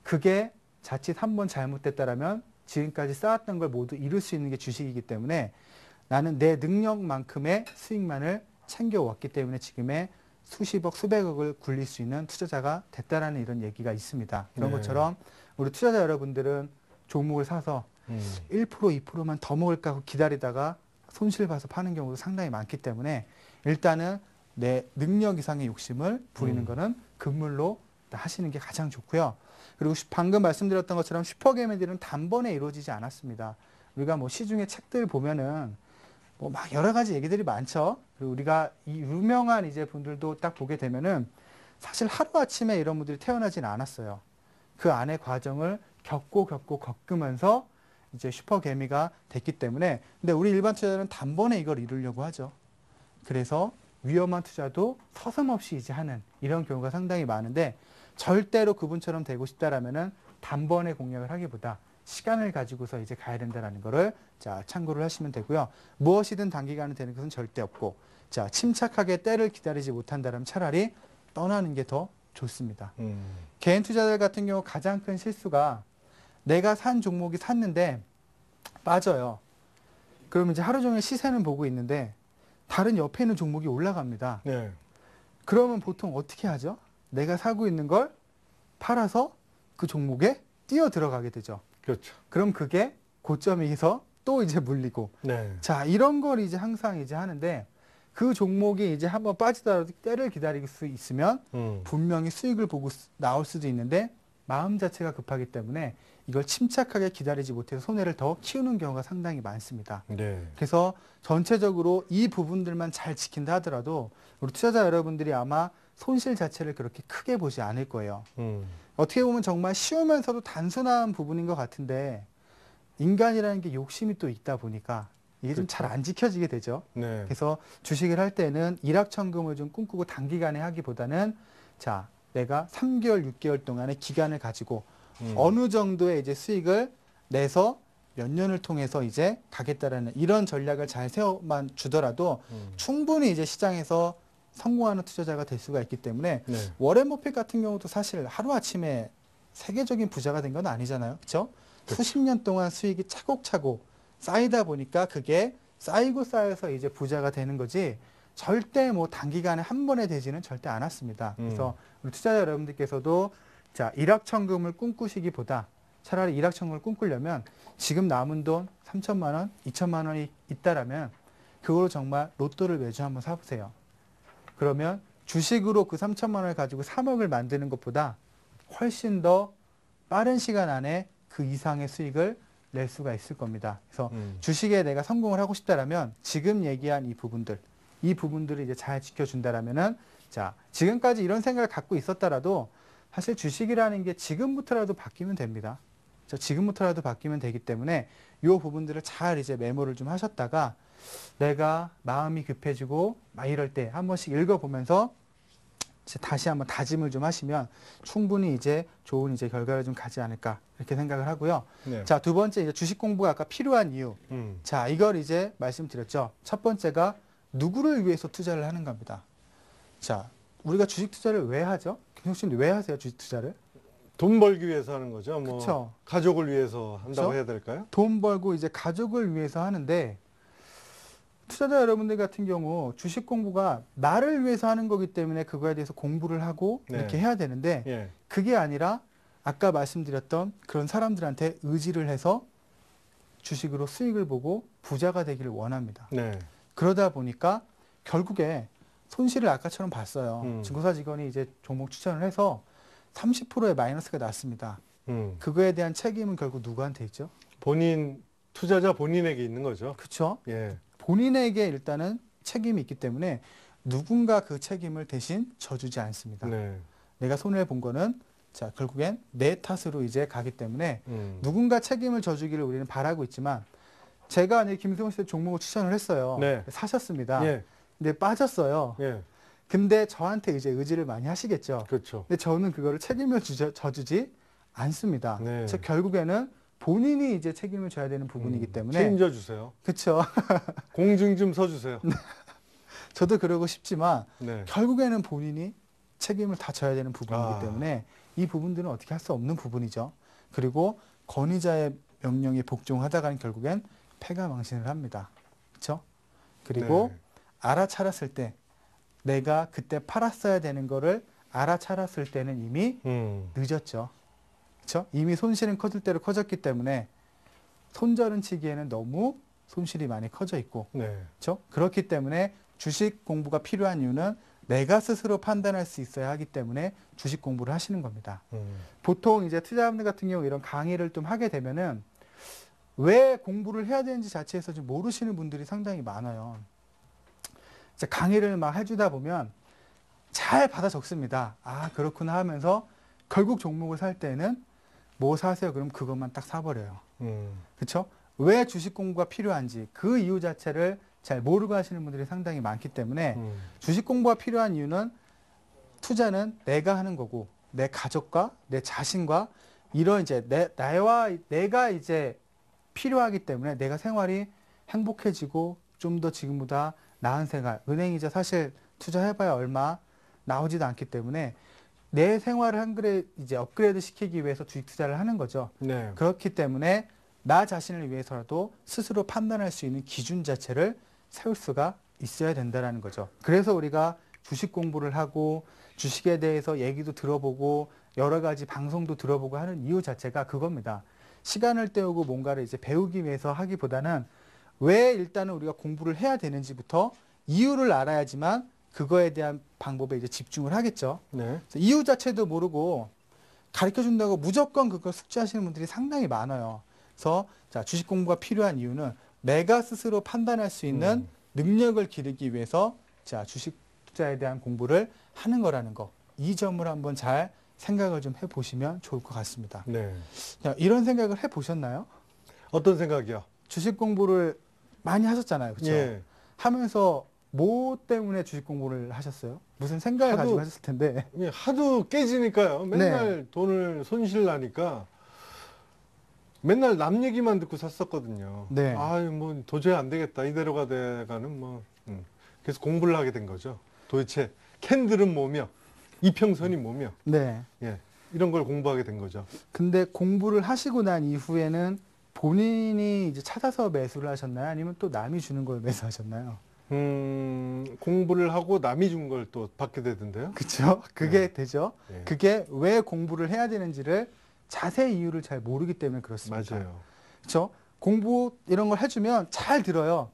그게 자칫 한번 잘못됐다라면 지금까지 쌓았던 걸 모두 잃을 수 있는 게 주식이기 때문에 나는 내 능력만큼의 수익만을 챙겨왔기 때문에 지금의 수십억, 수백억을 굴릴 수 있는 투자자가 됐다라는 이런 얘기가 있습니다. 그런 네. 것처럼 우리 투자자 여러분들은 종목을 사서 1%, 2%만 더 먹을까 하고 기다리다가 손실 봐서 파는 경우도 상당히 많기 때문에 일단은 내 능력 이상의 욕심을 부리는 거는 금물로 하시는 게 가장 좋고요. 그리고 방금 말씀드렸던 것처럼 슈퍼개미들은 단번에 이루어지지 않았습니다. 우리가 뭐 시중에 책들 보면은 뭐 막 여러 가지 얘기들이 많죠. 그리고 우리가 이 유명한 이제 분들도 딱 보게 되면은 사실 하루아침에 이런 분들이 태어나지는 않았어요. 그 안에 과정을 겪으면서 이제 슈퍼개미가 됐기 때문에 근데 우리 일반 투자자는 단번에 이걸 이루려고 하죠. 그래서 위험한 투자도 서슴없이 이제 하는 이런 경우가 상당히 많은데 절대로 그분처럼 되고 싶다라면은 단번에 공략을 하기보다 시간을 가지고서 이제 가야 된다라는 거를 자 참고를 하시면 되고요. 무엇이든 단기간에 되는 것은 절대 없고 자 침착하게 때를 기다리지 못한다면 차라리 떠나는 게 더 좋습니다. 개인 투자자 같은 경우 가장 큰 실수가 내가 산 종목이 샀는데 빠져요. 그러면 이제 하루 종일 시세는 보고 있는데 다른 옆에 있는 종목이 올라갑니다. 네. 그러면 보통 어떻게 하죠? 내가 사고 있는 걸 팔아서 그 종목에 뛰어 들어가게 되죠. 그렇죠. 그럼 그게 고점에서 또 이제 물리고. 네. 자, 이런 걸 이제 항상 이제 하는데 그 종목이 이제 한번 빠지더라도 때를 기다릴 수 있으면 분명히 수익을 보고 나올 수도 있는데 마음 자체가 급하기 때문에 이걸 침착하게 기다리지 못해서 손해를 더 키우는 경우가 상당히 많습니다. 네. 그래서 전체적으로 이 부분들만 잘 지킨다 하더라도 우리 투자자 여러분들이 아마 손실 자체를 그렇게 크게 보지 않을 거예요. 어떻게 보면 정말 쉬우면서도 단순한 부분인 것 같은데 인간이라는 게 욕심이 또 있다 보니까 이게 좀 잘 안 지켜지게 되죠. 네. 그래서 주식을 할 때는 일확천금을 좀 꿈꾸고 단기간에 하기보다는 자, 내가 3개월, 6개월 동안의 기간을 가지고 어느 정도의 이제 수익을 내서 몇 년을 통해서 이제 가겠다라는 이런 전략을 잘 세워만 주더라도 충분히 이제 시장에서 성공하는 투자자가 될 수가 있기 때문에 네. 워렌 버핏 같은 경우도 사실 하루아침에 세계적인 부자가 된 건 아니잖아요. 그렇죠? 수십 년 동안 수익이 차곡차곡 쌓이다 보니까 그게 쌓이고 쌓여서 이제 부자가 되는 거지 절대 뭐 단기간에 한 번에 되지는 절대 않았습니다. 그래서 우리 투자자 여러분들께서도 자, 일확천금을 꿈꾸시기보다 차라리 일확천금을 꿈꾸려면 지금 남은 돈 3천만 원, 2천만 원이 있다라면 그걸로 정말 로또를 매주 한번 사보세요. 그러면 주식으로 그 3천만 원을 가지고 3억을 만드는 것보다 훨씬 더 빠른 시간 안에 그 이상의 수익을 낼 수가 있을 겁니다. 그래서 주식에 내가 성공을 하고 싶다라면 지금 얘기한 이 부분들을 이제 잘 지켜준다라면은 자, 지금까지 이런 생각을 갖고 있었더라도 사실 주식이라는 게 지금부터라도 바뀌면 됩니다. 지금부터라도 바뀌면 되기 때문에 이 부분들을 잘 이제 메모를 좀 하셨다가 내가 마음이 급해지고 막 이럴 때 한 번씩 읽어보면서 이제 다시 한번 다짐을 좀 하시면 충분히 이제 좋은 이제 결과를 좀 가지 않을까 이렇게 생각을 하고요. 네. 자, 두 번째 이제 주식 공부가 아까 필요한 이유. 자, 이걸 이제 말씀드렸죠. 첫 번째가 누구를 위해서 투자를 하는 겁니다. 자, 우리가 주식 투자를 왜 하죠? 김성수 씨는 왜 하세요, 주식 투자를? 돈 벌기 위해서 하는 거죠. 뭐 그쵸. 가족을 위해서 한다고 그쵸? 해야 될까요? 돈 벌고 이제 가족을 위해서 하는데 투자자 여러분들 같은 경우 주식 공부가 나를 위해서 하는 거기 때문에 그거에 대해서 공부를 하고 네. 이렇게 해야 되는데 예. 그게 아니라 아까 말씀드렸던 그런 사람들한테 의지를 해서 주식으로 수익을 보고 부자가 되기를 원합니다. 네. 그러다 보니까 결국에 손실을 아까처럼 봤어요. 음. 증권사 직원이 이제 종목 추천을 해서 30%의 마이너스가 났습니다. 그거에 대한 책임은 결국 누구한테 있죠? 투자자 본인에게 있는 거죠. 그렇죠? 예. 본인에게 일단은 책임이 있기 때문에 누군가 그 책임을 대신 져주지 않습니다. 네. 내가 손해를 본 거는 자, 결국엔 내 탓으로 이제 가기 때문에 누군가 책임을 져주기를 우리는 바라고 있지만 제가 김승호 씨의 종목을 추천을 했어요. 네. 사셨습니다. 예. 근데 빠졌어요. 예. 근데 저한테 이제 의지를 많이 하시겠죠. 그렇죠. 근데 저는 그거를 책임을 져주지 않습니다. 네. 즉 결국에는 본인이 이제 책임을 져야 되는 부분이기 때문에 책임져 주세요. 그렇죠. 공증 좀 서주세요. 저도 그러고 싶지만 네. 결국에는 본인이 책임을 다 져야 되는 부분이기 아. 때문에 이 부분들은 어떻게 할 수 없는 부분이죠. 그리고 권위자의 명령에 복종하다가는 결국엔 패가망신을 합니다. 그렇죠? 그리고 네. 알아차렸을 때 내가 그때 팔았어야 되는 거를 알아차렸을 때는 이미 늦었죠. 그렇죠? 이미 손실은 커질 대로 커졌기 때문에 손절은 치기에는 너무 손실이 많이 커져 있고, 네. 그렇죠? 그렇기 때문에 주식 공부가 필요한 이유는 내가 스스로 판단할 수 있어야 하기 때문에 주식 공부를 하시는 겁니다. 보통 이제 투자자분들 같은 경우 이런 강의를 좀 하게 되면은 왜 공부를 해야 되는지 자체에서 좀 모르시는 분들이 상당히 많아요. 이제 강의를 막 해주다 보면 잘 받아 적습니다. 아, 그렇구나 하면서 결국 종목을 살 때는 뭐 사세요? 그럼 그것만 딱 사버려요. 그렇죠? 왜 주식 공부가 필요한지 그 이유 자체를 잘 모르고 하시는 분들이 상당히 많기 때문에 주식 공부가 필요한 이유는 투자는 내가 하는 거고 내 가족과 내 자신과 이런 이제 내가 이제 필요하기 때문에 내가 생활이 행복해지고 좀 더 지금보다 나은 생활, 은행이자 사실 투자해봐야 얼마 나오지도 않기 때문에 내 생활을 한 그래 이제 업그레이드 시키기 위해서 주식 투자를 하는 거죠. 네. 그렇기 때문에 나 자신을 위해서라도 스스로 판단할 수 있는 기준 자체를 세울 수가 있어야 된다는 거죠. 그래서 우리가 주식 공부를 하고 주식에 대해서 얘기도 들어보고 여러 가지 방송도 들어보고 하는 이유 자체가 그겁니다. 시간을 때우고 뭔가를 이제 배우기 위해서 하기보다는 왜 일단은 우리가 공부를 해야 되는지부터 이유를 알아야지만 그거에 대한 방법에 이제 집중을 하겠죠. 네. 이유 자체도 모르고 가르쳐 준다고 무조건 그걸 숙지하시는 분들이 상당히 많아요. 그래서 자, 주식 공부가 필요한 이유는 내가 스스로 판단할 수 있는 능력을 기르기 위해서 자, 주식 투자에 대한 공부를 하는 거라는 거. 이 점을 한번 잘 생각을 좀 해보시면 좋을 것 같습니다. 네. 자, 이런 생각을 해보셨나요? 어떤 생각이요? 주식 공부를 많이 하셨잖아요. 그렇죠? 예. 하면서 뭐 때문에 주식 공부를 하셨어요? 무슨 생각을 하도- 가지고 하셨을 텐데. 예, 하도 깨지니까요. 맨날 돈을 손실 나니까 맨날 남 얘기만 듣고 샀었거든요. 네. 아유, 뭐 도저히 안 되겠다. 이대로 가다가는 뭐 그래서 공부를 하게 된 거죠. 도대체 캔들은 뭐며 이평선이 뭐며 네. 예, 이런 걸 공부하게 된 거죠. 근데 공부를 하시고 난 이후에는 본인이 이제 찾아서 매수를 하셨나요? 아니면 또 남이 주는 걸 매수하셨나요? 공부를 하고 남이 준 걸 또 받게 되던데요. 그렇죠? 그게 되죠. 예. 그게 왜 공부를 해야 되는지를 자세히 이유를 잘 모르기 때문에 그렇습니다. 맞아요. 그렇죠? 공부 이런 걸 해주면 잘 들어요.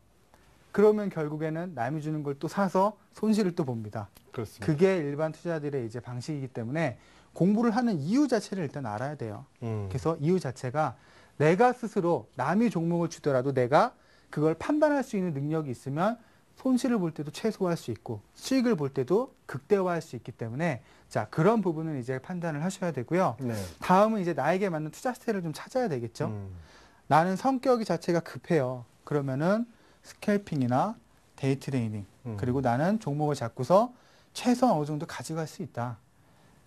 그러면 결국에는 남이 주는 걸 또 사서 손실을 또 봅니다. 그렇습니다. 그게 일반 투자들의 이제 방식이기 때문에 공부를 하는 이유 자체를 일단 알아야 돼요. 그래서 이유 자체가 내가 스스로 남이 종목을 주더라도 내가 그걸 판단할 수 있는 능력이 있으면 손실을 볼 때도 최소화할 수 있고 수익을 볼 때도 극대화할 수 있기 때문에 자, 그런 부분은 이제 판단을 하셔야 되고요. 네. 다음은 이제 나에게 맞는 투자 스타일을 좀 찾아야 되겠죠. 나는 성격이 자체가 급해요. 그러면은 스캘핑이나 데이 트레이닝 그리고 나는 종목을 잡고서 최소한 어느 정도 가져갈 수 있다.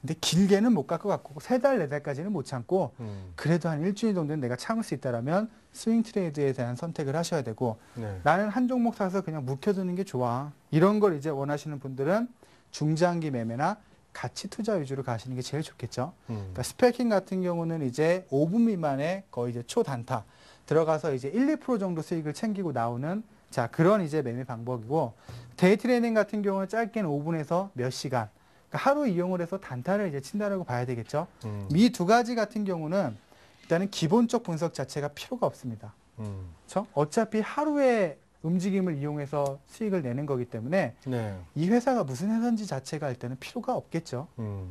근데 길게는 못 갈 것 같고 3달, 4달까지는 못 참고 그래도 한 일주일 정도는 내가 참을 수 있다라면 스윙 트레이드에 대한 선택을 하셔야 되고 네. 나는 한 종목 사서 그냥 묵혀두는 게 좋아. 이런 걸 이제 원하시는 분들은 중장기 매매나 가치 투자 위주로 가시는 게 제일 좋겠죠. 그러니까 스패킹 같은 경우는 이제 5분 미만의 거의 이제 초단타 들어가서 이제 1, 2% 정도 수익을 챙기고 나오는 자, 그런 이제 매매 방법이고 데이 트레이닝 같은 경우는 짧게는 5분에서 몇 시간 그러니까 하루 이용을 해서 단타를 이제 친다라고 봐야 되겠죠. 이 두 가지 같은 경우는 일단은 기본적 분석 자체가 필요가 없습니다. 그렇죠? 어차피 하루의 움직임을 이용해서 수익을 내는 거기 때문에 네. 이 회사가 무슨 회사인지 자체가 일단은 필요가 없겠죠.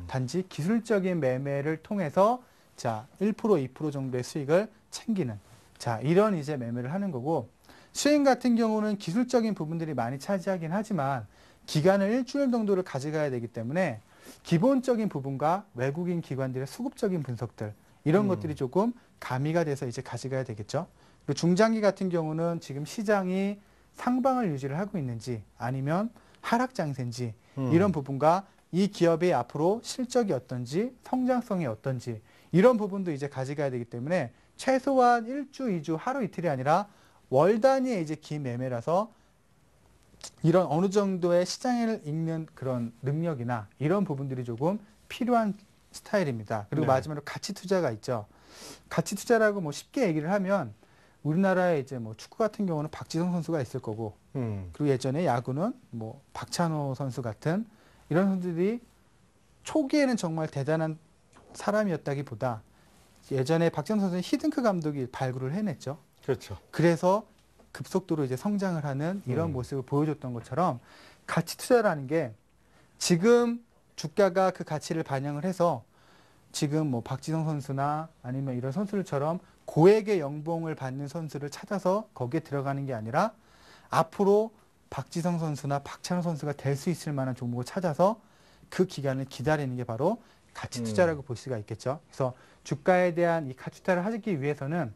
단지 기술적인 매매를 통해서 자, 1%, 2% 정도의 수익을 챙기는 자, 이런 이제 매매를 하는 거고 스윙 같은 경우는 기술적인 부분들이 많이 차지하긴 하지만 기간을 일주일 정도를 가져가야 되기 때문에 기본적인 부분과 외국인 기관들의 수급적인 분석들 이런 것들이 조금 가미가 돼서 이제 가져가야 되겠죠. 그리고 중장기 같은 경우는 지금 시장이 상방을 유지를 하고 있는지 아니면 하락 장세인지 이런 부분과 이 기업의 앞으로 실적이 어떤지, 성장성이 어떤지 이런 부분도 이제 가져가야 되기 때문에 최소한 1주, 2주, 하루 이틀이 아니라 월 단위의 이제 기매매라서 이런 어느 정도의 시장을 읽는 그런 능력이나 이런 부분들이 조금 필요한 스타일입니다. 그리고 네. 마지막으로 가치 투자가 있죠. 가치 투자라고 뭐 쉽게 얘기를 하면 우리나라에 이제 뭐 축구 같은 경우는 박지성 선수가 있을 거고 그리고 예전에 야구는 뭐 박찬호 선수 같은 이런 선수들이 초기에는 정말 대단한 사람이었다기보다 예전에 박찬호 선수는 히딩크 감독이 발굴을 해냈죠. 그렇죠. 그래서 급속도로 이제 성장을 하는 이런 모습을 보여줬던 것처럼 가치 투자라는 게 지금 주가가 그 가치를 반영을 해서 지금 뭐 박지성 선수나 아니면 이런 선수들처럼 고액의 연봉을 받는 선수를 찾아서 거기에 들어가는 게 아니라 앞으로 박지성 선수나 박찬호 선수가 될 수 있을 만한 종목을 찾아서 그 기간을 기다리는 게 바로 가치 투자라고 볼 수가 있겠죠. 그래서 주가에 대한 이 가치 투자를 하기 위해서는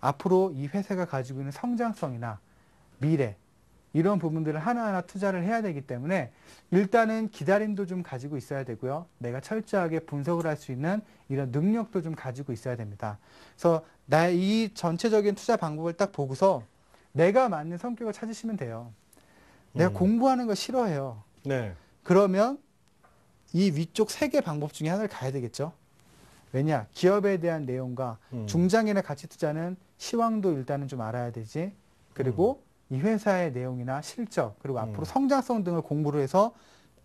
앞으로 이 회사가 가지고 있는 성장성이나 미래 이런 부분들을 하나하나 투자를 해야 되기 때문에 일단은 기다림도 좀 가지고 있어야 되고요. 내가 철저하게 분석을 할 수 있는 이런 능력도 좀 가지고 있어야 됩니다. 그래서 이 전체적인 투자 방법을 딱 보고서 내가 맞는 성격을 찾으시면 돼요. 내가 공부하는 거 싫어해요. 네. 그러면 이 위쪽 3개 방법 중에 하나를 가야 되겠죠. 왜냐? 기업에 대한 내용과 중장기나 가치 투자는 시황도 일단은 좀 알아야 되지. 그리고 이 회사의 내용이나 실적, 그리고 앞으로 성장성 등을 공부를 해서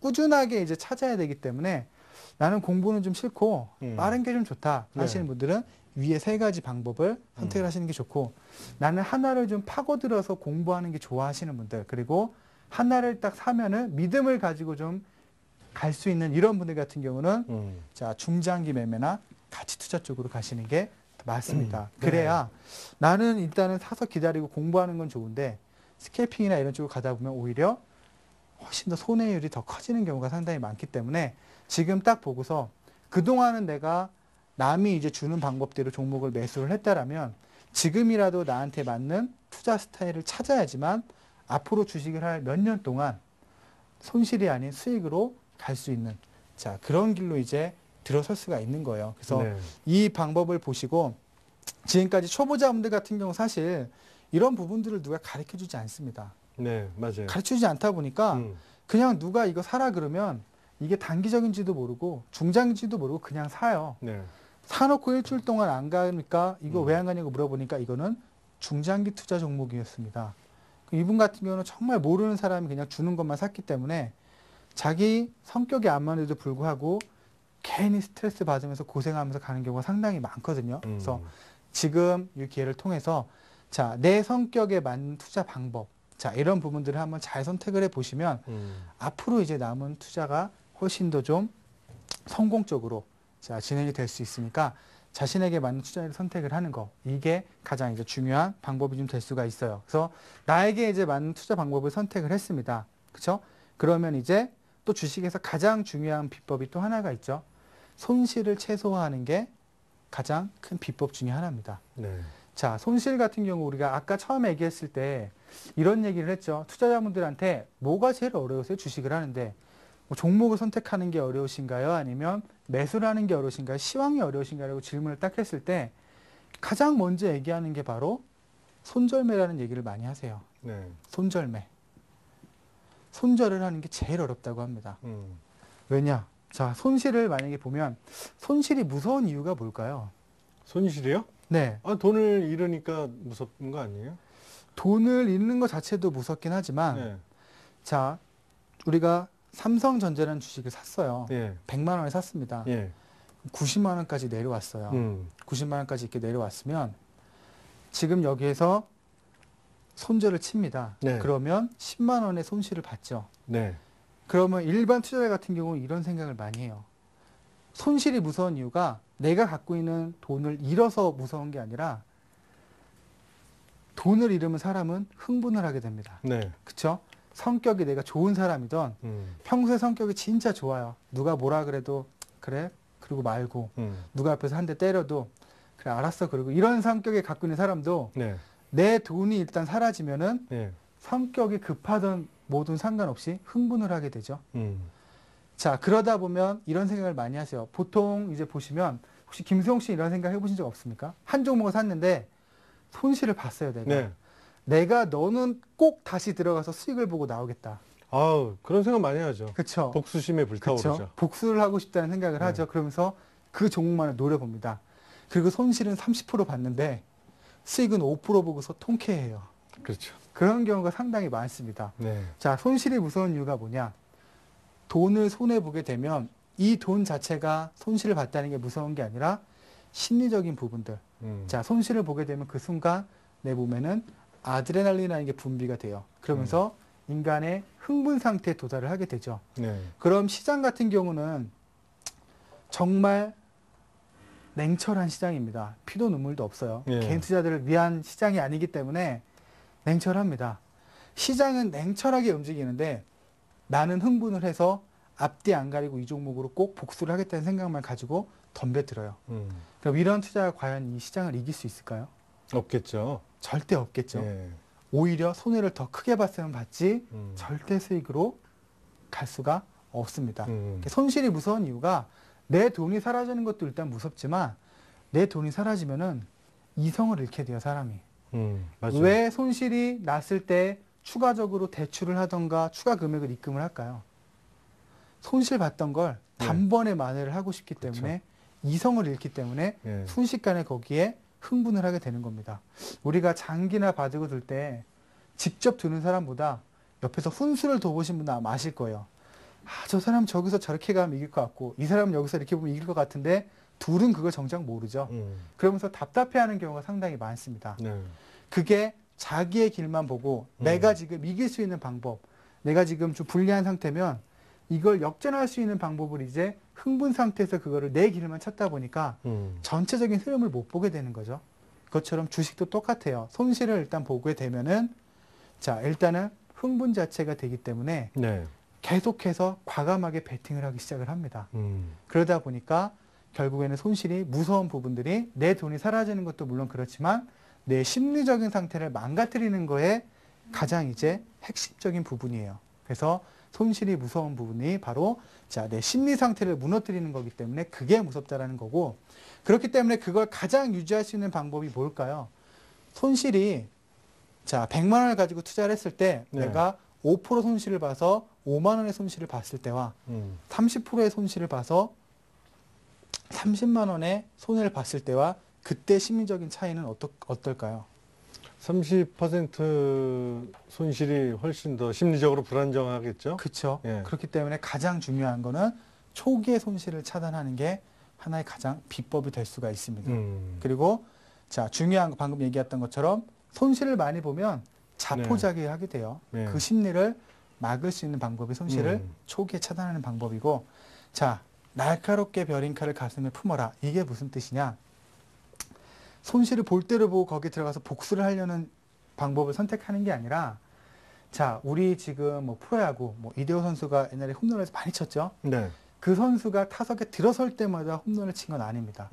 꾸준하게 이제 찾아야 되기 때문에 나는 공부는 좀 싫고 빠른 게 좀 좋다 하시는 분들은 위에 3가지 방법을 선택을 하시는 게 좋고 나는 하나를 좀 파고들어서 공부하는 게 좋아하시는 분들 그리고 하나를 딱 사면은 믿음을 가지고 좀 갈 수 있는 이런 분들 같은 경우는 자 중장기 매매나 가치 투자 쪽으로 가시는 게 맞습니다. 그래야 나는 일단은 사서 기다리고 공부하는 건 좋은데 스캘핑이나 이런 쪽으로 가다 보면 오히려 훨씬 더 손해율이 더 커지는 경우가 상당히 많기 때문에 지금 딱 보고서 그동안은 내가 남이 이제 주는 방법대로 종목을 매수를 했다라면 지금이라도 나한테 맞는 투자 스타일을 찾아야지만 앞으로 주식을 할 몇 년 동안 손실이 아닌 수익으로 갈 수 있는 자 그런 길로 이제 들어설 수가 있는 거예요. 그래서 이 방법을 보시고 지금까지 초보자분들 같은 경우 사실 이런 부분들을 누가 가르쳐주지 않습니다. 네, 맞아요. 가르쳐주지 않다 보니까 그냥 누가 이거 사라 그러면 이게 단기적인지도 모르고 중장기인지도 모르고 그냥 사요. 네. 사놓고 일주일 동안 안 가니까 이거 왜 안 가냐고 물어보니까 이거는 중장기 투자 종목이었습니다. 이분 같은 경우는 정말 모르는 사람이 그냥 주는 것만 샀기 때문에 자기 성격이 안 맞는데도 불구하고 괜히 스트레스 받으면서 고생하면서 가는 경우가 상당히 많거든요. 그래서 지금 이 기회를 통해서 자, 내 성격에 맞는 투자 방법 자, 이런 부분들을 한번 잘 선택을 해 보시면 앞으로 이제 남은 투자가 훨씬 더 좀 성공적으로 자, 진행이 될 수 있으니까 자신에게 맞는 투자를 선택을 하는 거 이게 가장 이제 중요한 방법이 좀 될 수가 있어요. 그래서 나에게 이제 맞는 투자 방법을 선택을 했습니다. 그렇죠? 그러면 이제 또 주식에서 가장 중요한 비법이 또 하나가 있죠. 손실을 최소화하는 게 가장 큰 비법 중에 하나입니다. 네. 자, 손실 같은 경우 우리가 아까 처음에 얘기했을 때 이런 얘기를 했죠. 투자자분들한테 뭐가 제일 어려우세요? 주식을 하는데 뭐 종목을 선택하는 게 어려우신가요? 아니면 매수를 하는 게 어려우신가요? 시황이 어려우신가요? 라고 질문을 딱 했을 때 가장 먼저 얘기하는 게 바로 손절매라는 얘기를 많이 하세요. 네. 손절매. 손절을 하는 게 제일 어렵다고 합니다. 왜냐? 자, 손실을 만약에 보면 손실이 무서운 이유가 뭘까요? 손실이요? 네. 아, 돈을 잃으니까 무섭은 거 아니에요? 돈을 잃는 것 자체도 무섭긴 하지만 네. 자, 우리가 삼성전자라는 주식을 샀어요. 예. 100만 원에 샀습니다. 예. 90만 원까지 내려왔어요. 90만 원까지 이렇게 내려왔으면 지금 여기에서 손절을 칩니다. 네. 그러면 10만 원의 손실을 받죠. 네. 그러면 일반 투자자 같은 경우는 이런 생각을 많이 해요. 손실이 무서운 이유가 내가 갖고 있는 돈을 잃어서 무서운 게 아니라 돈을 잃으면 사람은 흥분을 하게 됩니다. 네. 그렇죠? 성격이 내가 좋은 사람이던 평소에 성격이 진짜 좋아요. 누가 뭐라 그래도 그래? 그러고 말고 누가 앞에서 한 대 때려도 그래 알았어 그리고 이런 성격에 갖고 있는 사람도 네. 내 돈이 일단 사라지면은 예. 성격이 급하던 뭐든 상관없이 흥분을 하게 되죠. 자, 그러다 보면 이런 생각을 많이 하세요. 보통 이제 보시면 혹시 김수용 씨 이런 생각 해보신 적 없습니까? 한 종목을 샀는데 손실을 봤어요, 내가. 네. 내가 너는 꼭 다시 들어가서 수익을 보고 나오겠다. 아우, 그런 생각 많이 하죠. 그렇죠. 복수심에 불타오르죠. 그렇죠. 복수를 하고 싶다는 생각을 네. 하죠. 그러면서 그 종목만을 노려봅니다. 그리고 손실은 30% 봤는데 수익은 5% 보고서 통쾌해요. 그렇죠. 그런 경우가 상당히 많습니다. 네. 자, 손실이 무서운 이유가 뭐냐? 돈을 손해보게 되면 이 돈 자체가 손실을 봤다는 게 무서운 게 아니라 심리적인 부분들. 자, 손실을 보게 되면 그 순간 내 몸에는 아드레날린이라는 게 분비가 돼요. 그러면서 인간의 흥분 상태에 도달을 하게 되죠. 네. 그럼 시장 같은 경우는 정말 냉철한 시장입니다. 피도 눈물도 없어요. 예. 개인 투자들을 위한 시장이 아니기 때문에 냉철합니다. 시장은 냉철하게 움직이는데 나는 흥분을 해서 앞뒤 안 가리고 이 종목으로 꼭 복수를 하겠다는 생각만 가지고 덤벼들어요. 그럼 이런 투자가 과연 이 시장을 이길 수 있을까요? 없겠죠. 절대 없겠죠. 예. 오히려 손해를 더 크게 봤으면 봤지 음. 절대 수익으로 갈 수가 없습니다. 음. 손실이 무서운 이유가 내 돈이 사라지는 것도 일단 무섭지만 내 돈이 사라지면은 이성을 잃게 돼요, 사람이. 맞아요. 왜 손실이 났을 때 추가적으로 대출을 하던가 추가 금액을 입금을 할까요? 손실 봤던 걸 단번에 만회를 하고 싶기 때문에 이성을 잃기 때문에 예. 순식간에 거기에 흥분을 하게 되는 겁니다. 우리가 장기나 바둑을 둘 때 직접 두는 사람보다 옆에서 훈수를 둬보신 분은 아마 아실 거예요. 아, 저 사람 저기서 저렇게 가면 이길 것 같고 이 사람은 여기서 이렇게 보면 이길 것 같은데 둘은 그걸 정작 모르죠. 그러면서 답답해하는 경우가 상당히 많습니다. 네. 그게 자기의 길만 보고 내가 지금 이길 수 있는 방법, 내가 지금 좀 불리한 상태면 이걸 역전할 수 있는 방법을 이제 흥분 상태에서 그거를 내 길만 찾다 보니까 전체적인 흐름을 못 보게 되는 거죠. 그것처럼 주식도 똑같아요. 손실을 일단 보게 되면은 자, 일단은 흥분 자체가 되기 때문에 네. 계속해서 과감하게 베팅을 하기 시작을 합니다. 그러다 보니까 결국에는 손실이 무서운 부분들이 내 돈이 사라지는 것도 물론 그렇지만 내 심리적인 상태를 망가뜨리는 거에 가장 이제 핵심적인 부분이에요. 그래서 손실이 무서운 부분이 바로 자, 내 심리 상태를 무너뜨리는 거기 때문에 그게 무섭다라는 거고, 그렇기 때문에 그걸 가장 유지할 수 있는 방법이 뭘까요? 손실이 자, 100만 원을 가지고 투자를 했을 때 네. 내가 5% 손실을 봐서 5만 원의 손실을 봤을 때와 30%의 손실을 봐서 30만 원의 손해를 봤을 때와 그때 심리적인 차이는 어떨까요? 30% 손실이 훨씬 더 심리적으로 불안정하겠죠? 그렇죠. 예. 그렇기 때문에 가장 중요한 거는 초기의 손실을 차단하는 게 하나의 가장 비법이 될 수가 있습니다. 그리고 자, 중요한 거 방금 얘기했던 것처럼 손실을 많이 보면 자포자기를 하게 돼요. 네. 그 심리를 막을 수 있는 방법이 손실을 초기에 차단하는 방법이고, 자, 날카롭게 벼링칼을 가슴에 품어라. 이게 무슨 뜻이냐? 손실을 볼 대로 보고 거기 들어가서 복수를 하려는 방법을 선택하는 게 아니라, 자, 우리 지금 뭐 프로야구, 뭐 이대호 선수가 옛날에 홈런을 많이 쳤죠. 네. 그 선수가 타석에 들어설 때마다 홈런을 친 건 아닙니다.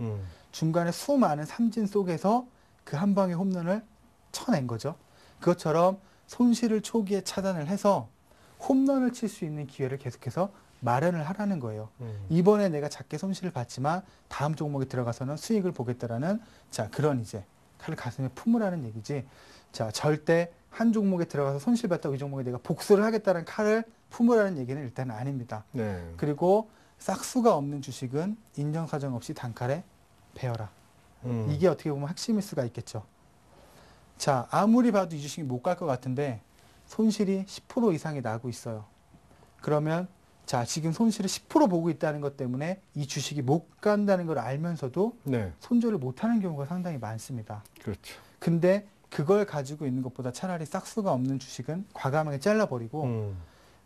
중간에 수많은 삼진 속에서 그 한 방의 홈런을 쳐낸 거죠. 그것처럼 손실을 초기에 차단을 해서 홈런을 칠 수 있는 기회를 계속해서 마련을 하라는 거예요. 이번에 내가 작게 손실을 봤지만 다음 종목에 들어가서는 수익을 보겠다라는 자, 그런 이제 칼을 가슴에 품으라는 얘기지. 자, 절대 한 종목에 들어가서 손실 봤다고 이 종목에 내가 복수를 하겠다는 칼을 품으라는 얘기는 일단 아닙니다. 네. 그리고 싹수가 없는 주식은 인정사정 없이 단칼에 베어라. 이게 어떻게 보면 핵심일 수가 있겠죠. 자, 아무리 봐도 이 주식이 못 갈 것 같은데 손실이 10% 이상이 나고 있어요. 그러면 자, 지금 손실을 10% 보고 있다는 것 때문에 이 주식이 못 간다는 걸 알면서도 네. 손절을 못하는 경우가 상당히 많습니다. 그렇죠. 근데 그걸 가지고 있는 것보다 차라리 싹수가 없는 주식은 과감하게 잘라버리고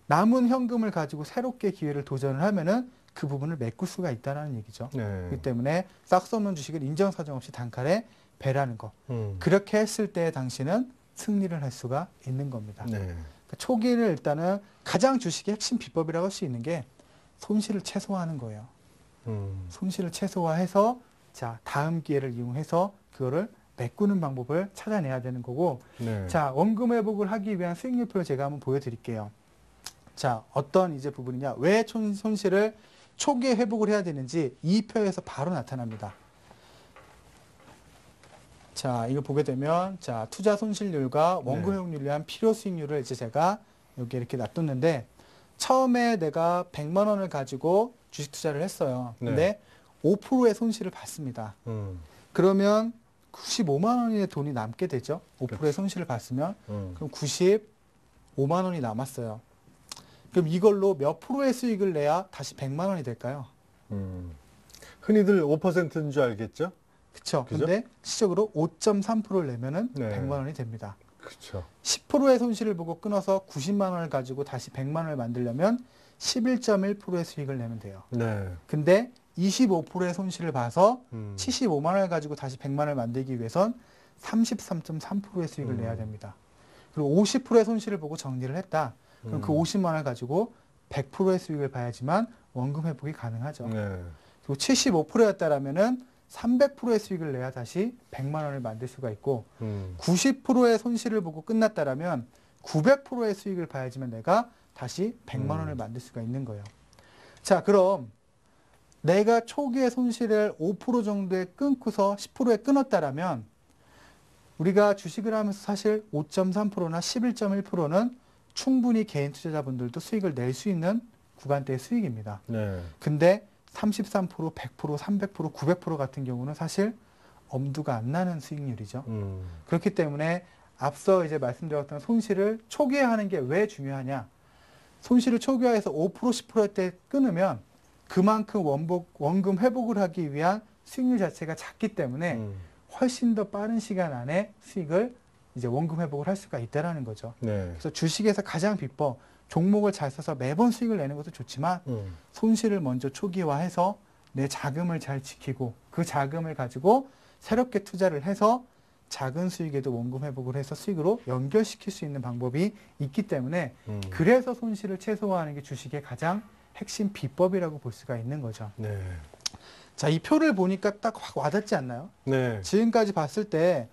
남은 현금을 가지고 새롭게 기회를 도전을 하면은 그 부분을 메꿀 수가 있다는 얘기죠. 네. 그렇기 때문에 싹수 없는 주식을 인정사정 없이 단칼에 배라는 거. 그렇게 했을 때 당신은 승리를 할 수가 있는 겁니다. 네. 그러니까 초기를 일단은 가장 주식의 핵심 비법이라고 할 수 있는 게 손실을 최소화하는 거예요. 손실을 최소화해서 자, 다음 기회를 이용해서 그거를 메꾸는 방법을 찾아내야 되는 거고, 네. 자, 원금 회복을 하기 위한 수익률표를 제가 한번 보여드릴게요. 자, 어떤 이제 부분이냐? 왜 손실을 초기에 회복을 해야 되는지 이 표에서 바로 나타납니다. 자, 이거 보게 되면 자, 투자 손실률과 원금 회복률을 위한 필요 수익률을 이제 제가 여기 이렇게 놔뒀는데 처음에 내가 100만 원을 가지고 주식 투자를 했어요. 근데 5%의 손실을 봤습니다. 그러면 95만 원의 돈이 남게 되죠. 5%의 손실을 봤으면 그럼 95만 원이 남았어요. 그럼 이걸로 몇 프로의 수익을 내야 다시 100만 원이 될까요? 흔히들 5%인 줄 알겠죠? 그렇죠. 그죠? 근데 시적으로 5.3%를 내면은 네. 100만 원이 됩니다. 그렇죠. 10%의 손실을 보고 끊어서 90만 원을 가지고 다시 100만 원을 만들려면 11.1%의 수익을 내면 돼요. 네. 근데 25%의 손실을 봐서 75만 75만 원을 가지고 다시 100만 원을 만들기 위해선 33.3%의 수익을 내야 됩니다. 그리고 50%의 손실을 보고 정리를 했다. 그럼 그 50만 원을 가지고 100%의 수익을 봐야지만 원금 회복이 가능하죠. 네. 그리고 75%였다라면은 300%의 수익을 내야 다시 100만 원을 만들 수가 있고 90%의 손실을 보고 끝났다라면 900%의 수익을 봐야지만 내가 다시 100만 원을 만들 수가 있는 거예요. 자, 그럼 내가 초기에 손실을 5% 정도에 끊고서 10%에 끊었다라면 우리가 주식을 하면서 사실 5.3%나 11.1%는 충분히 개인 투자자분들도 수익을 낼 수 있는 구간대의 수익입니다. 네. 근데 33%, 100%, 300%, 900% 같은 경우는 사실 엄두가 안 나는 수익률이죠. 그렇기 때문에 앞서 이제 말씀드렸던 손실을 초기에 하는 게 왜 중요하냐? 손실을 초기화해서 5%, 10%일 때 끊으면 그만큼 원금 회복을 하기 위한 수익률 자체가 작기 때문에 훨씬 더 빠른 시간 안에 수익을 이제 원금 회복을 할 수가 있다라는 거죠. 네. 그래서 주식에서 가장 비법, 종목을 잘 써서 매번 수익을 내는 것도 좋지만 손실을 먼저 초기화해서 내 자금을 잘 지키고 그 자금을 가지고 새롭게 투자를 해서 작은 수익에도 원금 회복을 해서 수익으로 연결시킬 수 있는 방법이 있기 때문에 그래서 손실을 최소화하는 게 주식의 가장 핵심 비법이라고 볼 수가 있는 거죠. 네. 자, 이 표를 보니까 딱 확 와닿지 않나요? 네. 지금까지 봤을 때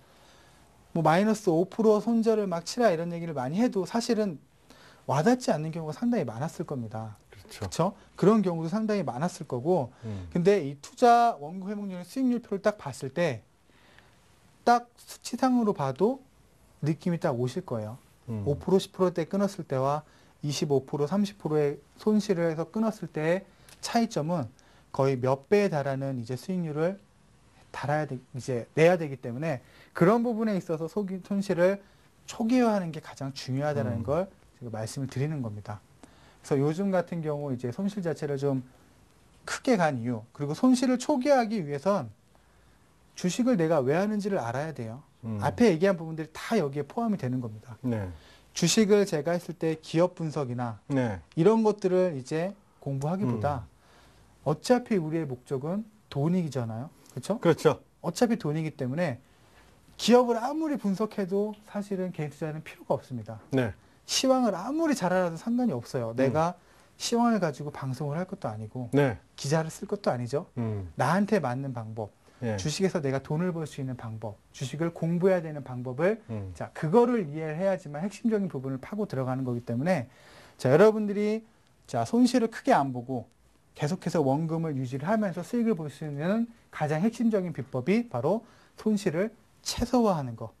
뭐 마이너스 5% 손절을 막 치라 이런 얘기를 많이 해도 사실은 와닿지 않는 경우가 상당히 많았을 겁니다. 그렇죠. 그렇죠? 그런 경우도 상당히 많았을 거고 근데 이 투자 원금 회복률 수익률 표를 딱 봤을 때 딱 수치상으로 봐도 느낌이 딱 오실 거예요. 5% 10%대 끊었을 때와 25% 30%의 손실을 해서 끊었을 때의 차이점은 거의 몇 배에 달하는 이제 수익률을 이제 내야 되기 때문에 그런 부분에 있어서 손실을 초기화하는 게 가장 중요하다는 걸 제가 말씀을 드리는 겁니다. 그래서 요즘 같은 경우 이제 손실 자체를 좀 크게 간 이유, 그리고 손실을 초기화하기 위해선 주식을 내가 왜 하는지를 알아야 돼요. 앞에 얘기한 부분들이 다 여기에 포함이 되는 겁니다. 네. 주식을 제가 했을 때 기업 분석이나 네. 이런 것들을 이제 공부하기보다 어차피 우리의 목적은 돈이잖아요. 그렇죠? 그렇죠. 어차피 돈이기 때문에 기업을 아무리 분석해도 사실은 개인 투자는 필요가 없습니다. 네. 시황을 아무리 잘 알아도 상관이 없어요. 내가 시황을 가지고 방송을 할 것도 아니고 네. 기사를 쓸 것도 아니죠. 나한테 맞는 방법, 예. 주식에서 내가 돈을 벌 수 있는 방법, 주식을 공부해야 되는 방법을 자, 그거를 이해를 해야지만 핵심적인 부분을 파고 들어가는 거기 때문에 자, 여러분들이 자, 손실을 크게 안 보고 계속해서 원금을 유지를 하면서 수익을 볼 수 있는 가장 핵심적인 비법이 바로 손실을 최소화하는 거.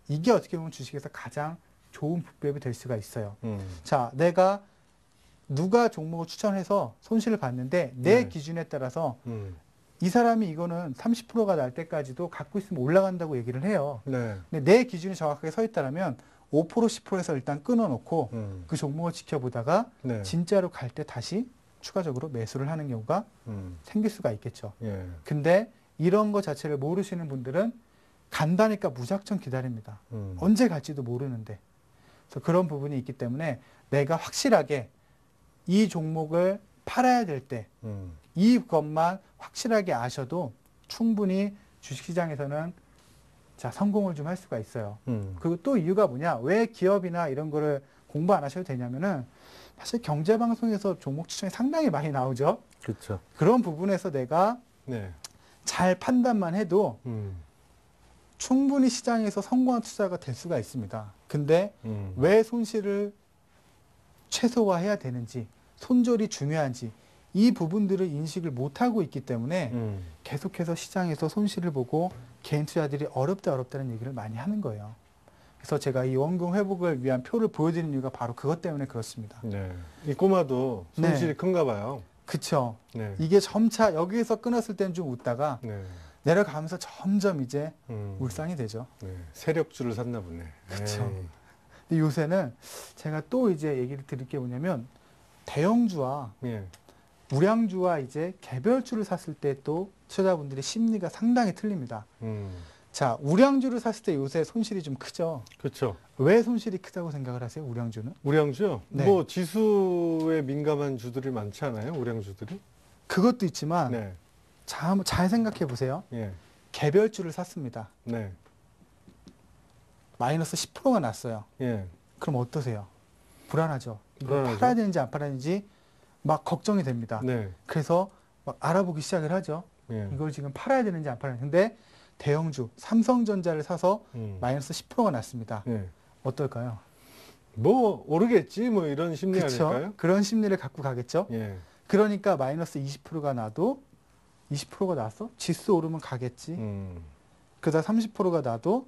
이게 어떻게 보면 주식에서 가장 좋은 비법이 될 수가 있어요. 자, 내가 누가 종목을 추천해서 손실을 봤는데 내 네. 기준에 따라서 이 사람이 이거는 30%가 날 때까지도 갖고 있으면 올라간다고 얘기를 해요. 네. 근데 내 기준이 정확하게 서 있다면 5% 10%에서 일단 끊어놓고 그 종목을 지켜보다가 네. 진짜로 갈 때 다시 추가적으로 매수를 하는 경우가 생길 수가 있겠죠. 예. 근데 이런 거 자체를 모르시는 분들은 간다니까 무작정 기다립니다. 언제 갈지도 모르는데. 그래서 그런 부분이 있기 때문에 내가 확실하게 이 종목을 팔아야 될 때 이것만 확실하게 아셔도 충분히 주식시장에서는 자, 성공을 좀 할 수가 있어요. 그리고 또 이유가 뭐냐? 왜 기업이나 이런 거를 공부 안 하셔도 되냐면은 사실 경제방송에서 종목 추천이 상당히 많이 나오죠. 그렇죠. 그런 부분에서 내가 네. 잘 판단만 해도 충분히 시장에서 성공한 투자가 될 수가 있습니다. 근데 왜 손실을 최소화해야 되는지, 손절이 중요한지 이 부분들을 인식을 못하고 있기 때문에 계속해서 시장에서 손실을 보고 개인 투자들이 어렵다는 얘기를 많이 하는 거예요. 그래서 제가 이 원금 회복을 위한 표를 보여드리는 이유가 바로 그것 때문에 그렇습니다. 네. 이 꼬마도 손실이 네. 큰가 봐요. 그쵸. 네. 이게 점차 여기에서 끊었을 때는 좀 웃다가 네. 내려가면서 점점 이제 음. 울상이 되죠. 네. 세력주를 샀나 보네. 그쵸. 에이. 근데 요새는 제가 또 이제 얘기를 드릴 게 뭐냐면 대형주와 예. 우량주와 이제 개별주를 샀을 때 또 투자자분들의 심리가 상당히 틀립니다. 자, 우량주를 샀을 때 요새 손실이 좀 크죠. 그렇죠. 왜 손실이 크다고 생각을 하세요? 우량주는? 우량주요? 네. 뭐 지수에 민감한 주들이 많지 않아요? 우량주들이? 그것도 있지만 네. 잘 생각해 보세요. 예. 개별주를 샀습니다. 네. 마이너스 10%가 났어요. 예. 그럼 어떠세요? 불안하죠. 이걸 불안하죠. 팔아야 되는지 안 팔아야 되는지 막 걱정이 됩니다. 네. 그래서 막 알아보기 시작을 하죠. 예. 이걸 지금 팔아야 되는지 안 팔아야 되는지. 근데 대형주, 삼성전자를 사서 마이너스 10%가 났습니다. 예. 어떨까요? 뭐 오르겠지 뭐 이런 심리 아닐까요? 그렇죠. 그런 심리를 갖고 가겠죠. 예. 그러니까 마이너스 20%가 나도 20%가 나서 지수 오르면 가겠지. 그러다 30%가 나도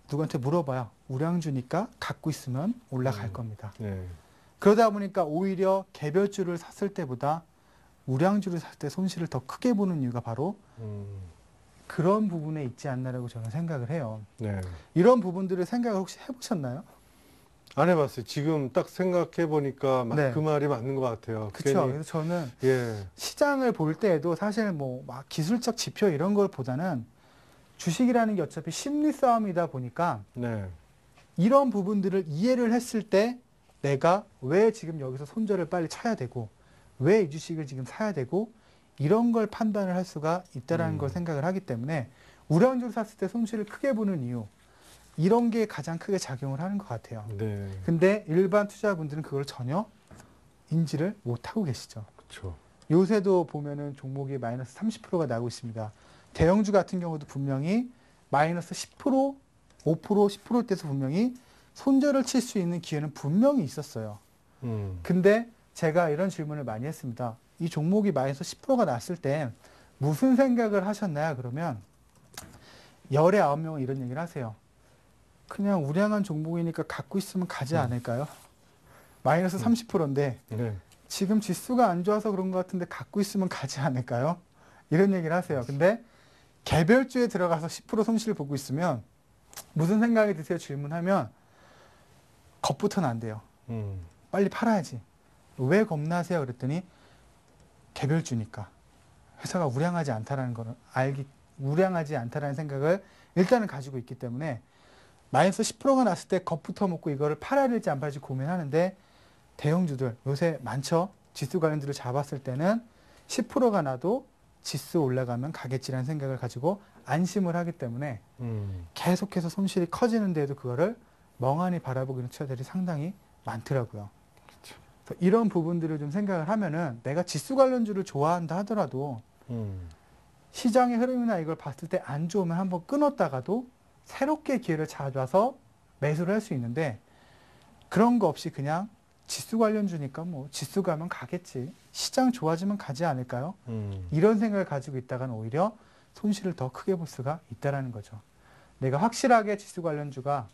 누구한테 물어봐요. 우량주니까 갖고 있으면 올라갈 겁니다. 예. 그러다 보니까 오히려 개별주를 샀을 때보다 우량주를 살 때 손실을 더 크게 보는 이유가 바로 그런 부분에 있지 않나라고 저는 생각을 해요. 네. 이런 부분들을 생각을 혹시 해보셨나요? 안 해봤어요. 지금 딱 생각해 보니까 네. 그 말이 맞는 것 같아요. 그렇죠. 괜히, 그래서 저는 예. 시장을 볼 때에도 사실 뭐 막 기술적 지표 이런 걸 보다는 주식이라는 게 어차피 심리 싸움이다 보니까 네. 이런 부분들을 이해를 했을 때 내가 왜 지금 여기서 손절을 빨리 쳐야 되고 왜 이 주식을 지금 사야 되고 이런 걸 판단을 할 수가 있다라는 걸 생각을 하기 때문에 우량주를 샀을 때 손실을 크게 보는 이유 이런 게 가장 크게 작용을 하는 것 같아요. 네. 근데 일반 투자자분들은 그걸 전혀 인지를 못하고 계시죠. 그렇죠. 요새도 보면은 종목이 마이너스 30%가 나고 있습니다. 대형주 같은 경우도 분명히 마이너스 10%, 5%, 10%대에서 분명히 손절을 칠 수 있는 기회는 분명히 있었어요. 근데 제가 이런 질문을 많이 했습니다. 이 종목이 마이너스 10%가 났을 때 무슨 생각을 하셨나요? 그러면 열의 9명은 이런 얘기를 하세요. 그냥 우량한 종목이니까 갖고 있으면 가지 않을까요? 마이너스 30%인데 네. 지금 지수가 안 좋아서 그런 것 같은데 갖고 있으면 가지 않을까요? 이런 얘기를 하세요. 근데 개별주에 들어가서 10% 손실을 보고 있으면 무슨 생각이 드세요? 질문하면 겁부터는 안 돼요. 빨리 팔아야지. 왜 겁나세요? 그랬더니 개별주니까 회사가 우량하지 않다라는 거를 우량하지 않다라는 생각을 일단은 가지고 있기 때문에 마이너스 10%가 났을 때 겁부터 먹고 이거를 팔아야 될지 안 팔지 고민하는데 대형주들 요새 많죠. 지수 관련주를 잡았을 때는 10%가 나도 지수 올라가면 가겠지라는 생각을 가지고 안심을 하기 때문에 계속해서 손실이 커지는데도 그거를 멍하니 바라보고 있는 투자들이 상당히 많더라고요. 그래서 이런 부분들을 좀 생각을 하면은 내가 지수 관련주를 좋아한다 하더라도 시장의 흐름이나 이걸 봤을 때 안 좋으면 한번 끊었다가도 새롭게 기회를 찾아서 매수를 할 수 있는데 그런 거 없이 그냥 지수 관련주니까 뭐 지수 가면 가겠지. 시장 좋아지면 가지 않을까요? 이런 생각을 가지고 있다가는 오히려 손실을 더 크게 볼 수가 있다는 거죠. 내가 확실하게 지수 관련주가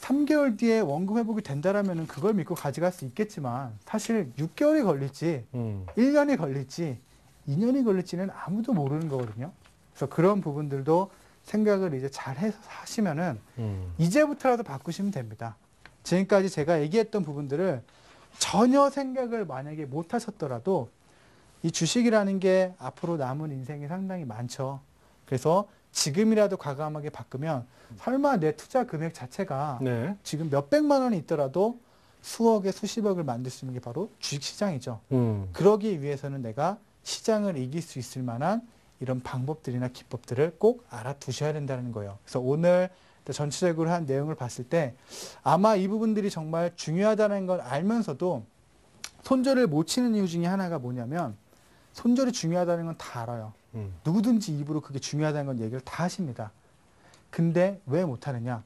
3개월 뒤에 원금 회복이 된다라면 그걸 믿고 가져갈 수 있겠지만 사실 6개월이 걸릴지 1년이 걸릴지 2년이 걸릴지는 아무도 모르는 거거든요. 그래서 그런 부분들도 생각을 이제 잘 해서 하시면은 이제부터라도 바꾸시면 됩니다. 지금까지 제가 얘기했던 부분들을 전혀 생각을 만약에 못 하셨더라도 이 주식이라는 게 앞으로 남은 인생이 상당히 많죠. 그래서 지금이라도 과감하게 바꾸면 설마 내 투자 금액 자체가 네. 지금 몇백만 원이 있더라도 수억에 수십억을 만들 수 있는 게 바로 주식시장이죠. 그러기 위해서는 내가 시장을 이길 수 있을 만한 이런 방법들이나 기법들을 꼭 알아두셔야 된다는 거예요. 그래서 오늘 전체적으로 한 내용을 봤을 때 아마 이 부분들이 정말 중요하다는 걸 알면서도 손절을 못 치는 이유 중에 하나가 뭐냐면 손절이 중요하다는 건 다 알아요. 누구든지 입으로 그게 중요하다는 건 얘기를 다 하십니다. 근데 왜 못하느냐?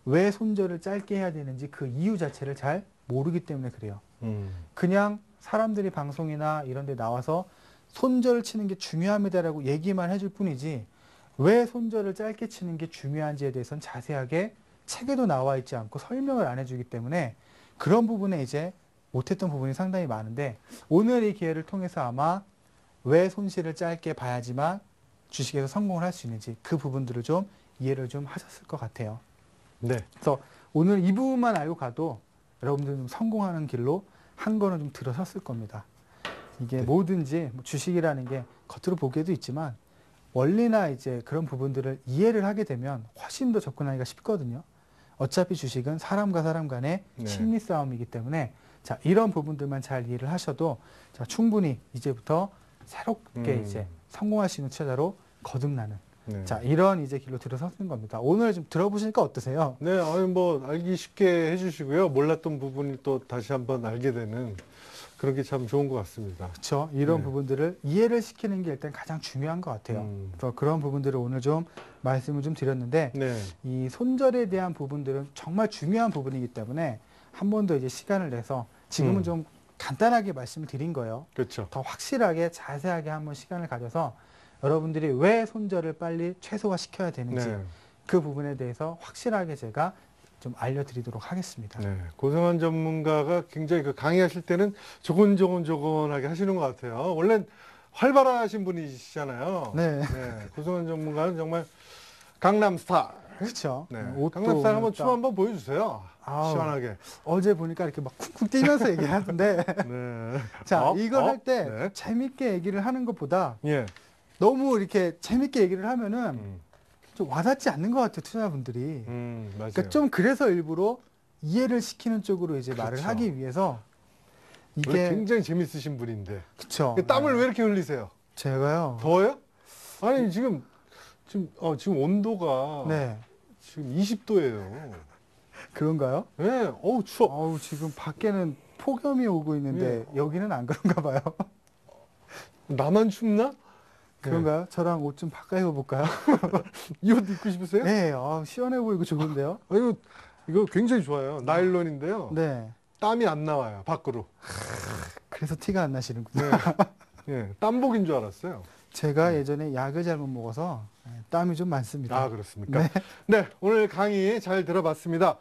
왜 손절을 짧게 해야 되는지 그 이유 자체를 잘 모르기 때문에 그래요. 음. 그냥 사람들이 방송이나 이런 데 나와서 손절을 치는 게 중요합니다라고 얘기만 해줄 뿐이지 왜 손절을 짧게 치는 게 중요한지에 대해서는 자세하게 책에도 나와 있지 않고 설명을 안 해주기 때문에 그런 부분에 이제 못했던 부분이 상당히 많은데 오늘 이 기회를 통해서 아마 왜 손실을 짧게 봐야지만 주식에서 성공을 할 수 있는지 그 부분들을 좀 이해를 좀 하셨을 것 같아요. 네. 그래서 오늘 이 부분만 알고 가도 여러분들 좀 성공하는 길로 한 걸음 좀 들어섰을 겁니다. 이게 네. 뭐든지 뭐 주식이라는 게 겉으로 보기에도 있지만 원리나 이제 그런 부분들을 이해를 하게 되면 훨씬 더 접근하기가 쉽거든요. 어차피 주식은 사람과 사람 간의 네. 심리 싸움이기 때문에 자, 이런 부분들만 잘 이해를 하셔도 자, 충분히 이제부터 새롭게 이제 성공할 수 있는 투자자로 거듭나는 네. 자, 이런 이제 길로 들어섰는 겁니다. 오늘 좀 들어보시니까 어떠세요? 네, 아니 뭐 알기 쉽게 해주시고요. 몰랐던 부분이 또 다시 한번 알게 되는 그런 게 참 좋은 것 같습니다. 그렇죠. 이런 네. 부분들을 이해를 시키는 게 일단 가장 중요한 것 같아요. 그래서 그런 부분들을 오늘 좀 말씀을 좀 드렸는데 네, 이 손절에 대한 부분들은 정말 중요한 부분이기 때문에 한 번 더 이제 시간을 내서 지금은 좀 간단하게 말씀을 드린 거예요. 그렇죠. 더 확실하게 자세하게 한번 시간을 가져서 여러분들이 왜 손절을 빨리 최소화 시켜야 되는지 네, 그 부분에 대해서 확실하게 제가 좀 알려드리도록 하겠습니다. 네. 고승환 전문가가 굉장히 그 강의하실 때는 조곤조곤조곤하게 하시는 것 같아요. 원래 활발하신 분이시잖아요. 네. 네, 고승환 전문가는 정말 강남 스타일. 그렇죠. 네, 옷도 강남 스타일 한번 딱 춤 한번 보여주세요. 아우. 시원하게. 어제 보니까 이렇게 막 쿵쿵 뛰면서 얘기를 하는데 네. 자, 이걸 할 때 네. 재밌게 얘기를 하는 것보다 예. 너무 이렇게 재밌게 얘기를 하면은 음, 좀 와닿지 않는 것 같아요, 투자자분들이. 맞아요. 그러니까 좀 그래서 일부러 이해를 시키는 쪽으로 이제 말을 그렇죠. 하기 위해서 원래 이게 굉장히 재밌으신 분인데 그쵸. 땀을 네. 왜 이렇게 흘리세요? 제가요. 더워요? 아니 지금 온도가 네. 지금 20도예요. 그런가요? 네, 어우 추워. 어우, 지금 밖에는 폭염이 오고 있는데 여기는 안 그런가 봐요. 나만 춥나? 그런가요? 저랑 옷 좀 바꿔 입어볼까요? 이 옷 입고 싶으세요? 네, 시원해 보이고 좋은데요? 이거 굉장히 좋아요. 나일론인데요. 네. 땀이 안 나와요 밖으로. 그래서 티가 안 나시는군요. 네. 예, 땀복인 줄 알았어요. 제가 예전에 약을 잘못 먹어서 땀이 좀 많습니다. 아 그렇습니까? 네. 네, 오늘 강의 잘 들어봤습니다.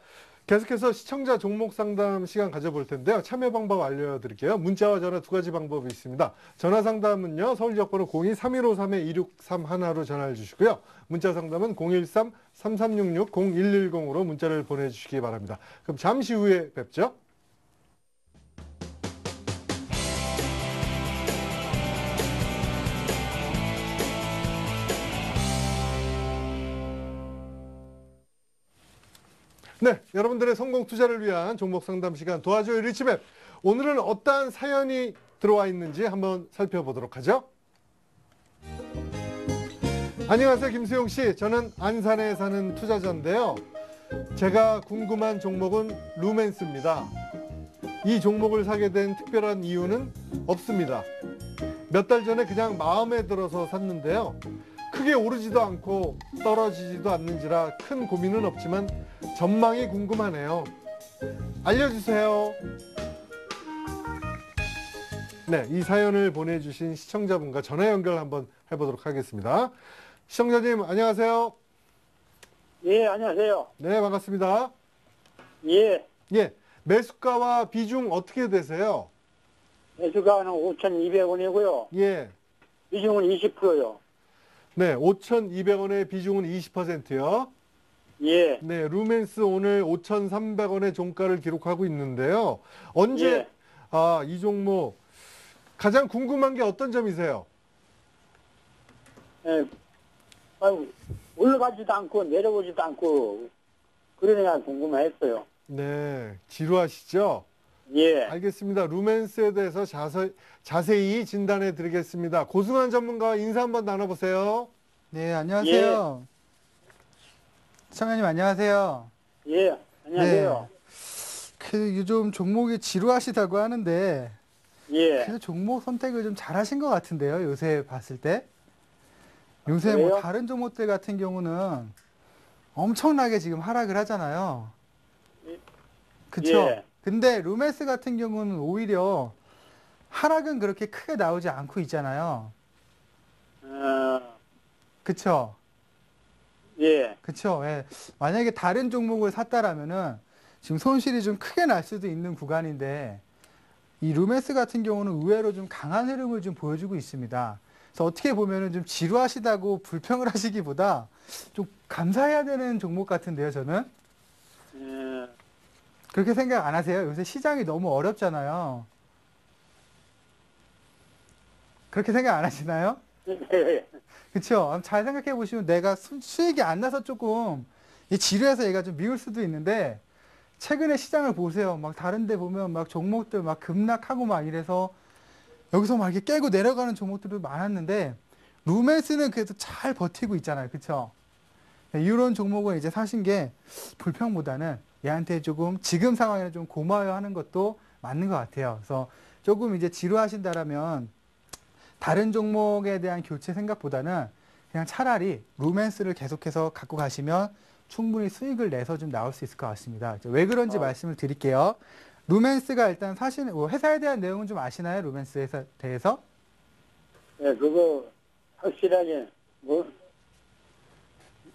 계속해서 시청자 종목 상담 시간 가져볼 텐데요. 참여 방법 알려드릴게요. 문자와 전화 두 가지 방법이 있습니다. 전화 상담은요. 서울지역번호 02-3153-2631로 전화를 주시고요. 문자 상담은 013-3366-0110으로 문자를 보내주시기 바랍니다. 그럼 잠시 후에 뵙죠. 네, 여러분들의 성공 투자를 위한 종목 상담 시간 도와줘요 리치맵. 오늘은 어떠한 사연이 들어와 있는지 한번 살펴보도록 하죠. 안녕하세요, 김수용 씨. 저는 안산에 사는 투자자인데요. 제가 궁금한 종목은 루멘스입니다. 이 종목을 사게 된 특별한 이유는 없습니다. 몇 달 전에 그냥 마음에 들어서 샀는데요. 크게 오르지도 않고 떨어지지도 않는지라 큰 고민은 없지만 전망이 궁금하네요. 알려주세요. 네, 이 사연을 보내주신 시청자분과 전화 연결 한번 해보도록 하겠습니다. 시청자님 안녕하세요. 예, 안녕하세요. 네, 반갑습니다. 예, 예, 매수가와 비중 어떻게 되세요? 매수가는 5,200원이고요. 예, 비중은 20%요. 네, 5,200원의 비중은 20%요. 예, 네, 루멘스 오늘 5,300원의 종가를 기록하고 있는데요. 언제 예. 이 종목 가장 궁금한 게 어떤 점이세요? 예. 아유, 올라가지도 않고 내려오지도 않고 그러니까 궁금했어요. 네, 지루하시죠? 예, 알겠습니다. 루멘스에 대해서 자세히 진단해 드리겠습니다. 고승환 전문가와 인사 한번 나눠보세요. 네, 안녕하세요. 시청자님 안녕하세요. 예, 안녕하세요. 그 요즘 종목이 지루하시다고 하는데 예, 그래도 종목 선택을 좀 잘하신 것 같은데요. 요새 봤을 때. 요새 그래요? 뭐 다른 종목들 같은 경우는 엄청나게 지금 하락을 하잖아요. 그쵸? 예. 근데 루멘스 같은 경우는 오히려 하락은 그렇게 크게 나오지 않고 있잖아요. 그쵸? 예. 그쵸? 예. 만약에 다른 종목을 샀다라면은 지금 손실이 좀 크게 날 수도 있는 구간인데 이 루멘스 같은 경우는 의외로 좀 강한 흐름을 좀 보여주고 있습니다. 그래서 어떻게 보면은 좀 지루하시다고 불평을 하시기보다 좀 감사해야 되는 종목 같은데요, 저는. 그렇게 생각 안 하세요? 요새 시장이 너무 어렵잖아요. 그렇게 생각 안 하시나요? 예. 그쵸? 잘 생각해 보시면 내가 수익이 안 나서 조금 이 지루해서 얘가 좀 미울 수도 있는데 최근에 시장을 보세요. 막 다른 데 보면 막 종목들 막 급락하고 막 이래서 여기서 막 이렇게 깨고 내려가는 종목들도 많았는데 루멘스는 그래도 잘 버티고 있잖아요. 그쵸? 이런 종목은 이제 사신 게 불평보다는 얘한테 조금 지금 상황에는 좀 고마워야 하는 것도 맞는 것 같아요. 그래서 조금 이제 지루하신다라면 다른 종목에 대한 교체 생각보다는 그냥 차라리 루멘스를 계속해서 갖고 가시면 충분히 수익을 내서 좀 나올 수 있을 것 같습니다. 왜 그런지 말씀을 드릴게요. 루멘스가 일단 사실 회사에 대한 내용은 좀 아시나요? 루멘스에 대해서? 예, 그거 확실하게 뭐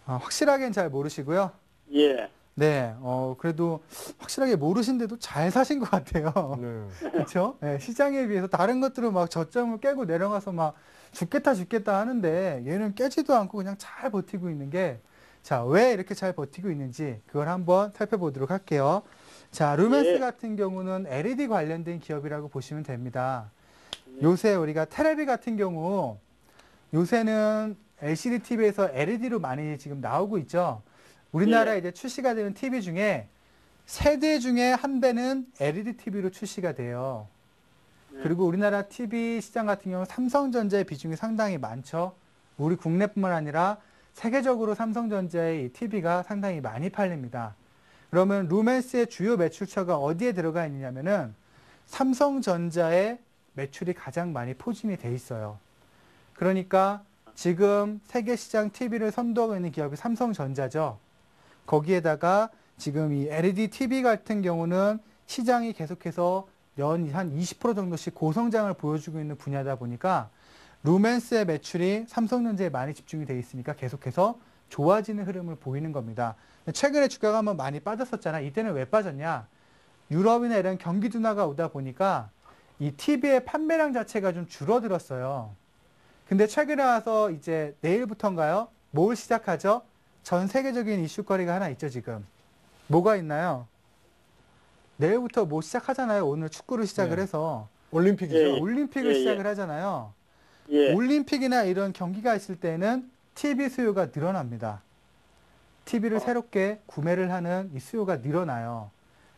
확실하게는 잘 모르시고요. 예. 네, 그래도 확실하게 모르신데도 잘 사신 것 같아요. 네. 그렇죠? 네, 시장에 비해서 다른 것들은 막 저점을 깨고 내려가서 막 죽겠다 하는데 얘는 깨지도 않고 그냥 잘 버티고 있는 게 자, 왜 이렇게 잘 버티고 있는지 그걸 한번 살펴보도록 할게요. 자, 루멘스 예. 같은 경우는 LED 관련된 기업이라고 보시면 됩니다. 요새 우리가 테레비 같은 경우 요새는 LCD TV에서 LED로 많이 지금 나오고 있죠. 우리나라에 이제 출시가 되는 TV 중에 세 대 중에 한 대는 LED TV로 출시가 돼요. 그리고 우리나라 TV 시장 같은 경우는 삼성전자의 비중이 상당히 많죠. 우리 국내뿐만 아니라 세계적으로 삼성전자의 TV가 상당히 많이 팔립니다. 그러면 루멘스의 주요 매출처가 어디에 들어가 있느냐면은 삼성전자의 매출이 가장 많이 포진이 돼 있어요. 그러니까 지금 세계 시장 TV를 선도하고 있는 기업이 삼성전자죠. 거기에다가 지금 이 LED TV 같은 경우는 시장이 계속해서 연 한 20% 정도씩 고성장을 보여주고 있는 분야다 보니까 루멘스의 매출이 삼성전자에 많이 집중이 돼 있으니까 계속해서 좋아지는 흐름을 보이는 겁니다. 최근에 주가가 한번 많이 빠졌었잖아. 이때는 왜 빠졌냐? 유럽이나 이런 경기 둔화가 오다 보니까 이 TV의 판매량 자체가 좀 줄어들었어요. 근데 최근에 와서 이제 내일부터인가요? 뭘 시작하죠? 전 세계적인 이슈거리가 하나 있죠, 지금. 뭐가 있나요? 내일부터 뭐 시작하잖아요. 오늘 축구를 시작을 네. 해서. 올림픽이죠. 예. 올림픽을 예, 예. 시작을 하잖아요. 예. 올림픽이나 이런 경기가 있을 때는 TV 수요가 늘어납니다. TV를 새롭게 구매를 하는 이 수요가 늘어나요.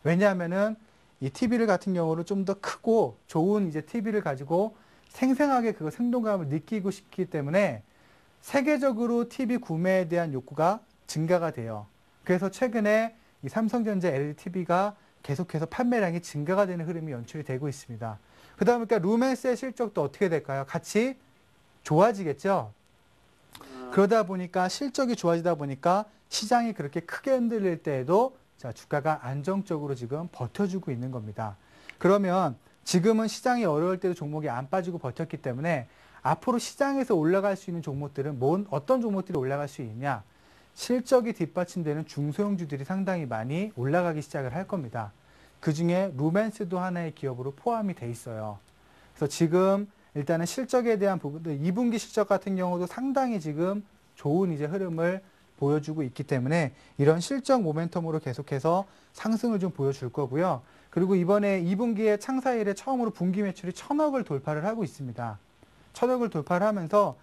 왜냐하면은 이 TV를 같은 경우는 좀 더 크고 좋은 이제 TV를 가지고 생생하게 그 생동감을 느끼고 싶기 때문에 세계적으로 TV 구매에 대한 욕구가 증가가 돼요. 그래서 최근에 이 삼성전자 LED TV가 계속해서 판매량이 증가가 되는 흐름이 연출이 되고 있습니다. 그다음에 그러니까 루멘스의 실적도 어떻게 될까요? 같이 좋아지겠죠. 그러다 보니까 실적이 좋아지다 보니까 시장이 그렇게 크게 흔들릴 때에도 자, 주가가 안정적으로 지금 버텨주고 있는 겁니다. 그러면 지금은 시장이 어려울 때도 종목이 안 빠지고 버텼기 때문에 앞으로 시장에서 올라갈 수 있는 종목들은 어떤 종목들이 올라갈 수 있냐? 실적이 뒷받침되는 중소형주들이 상당히 많이 올라가기 시작을 할 겁니다. 그 중에 루멘스도 하나의 기업으로 포함이 돼 있어요. 그래서 지금 일단은 실적에 대한 부분들, 2분기 실적 같은 경우도 상당히 지금 좋은 이제 흐름을 보여주고 있기 때문에 이런 실적 모멘텀으로 계속해서 상승을 좀 보여줄 거고요. 그리고 이번에 2분기에 창사 이래 처음으로 분기 매출이 1,000억을 돌파를 하고 있습니다. 1,000억을 돌파를 하면서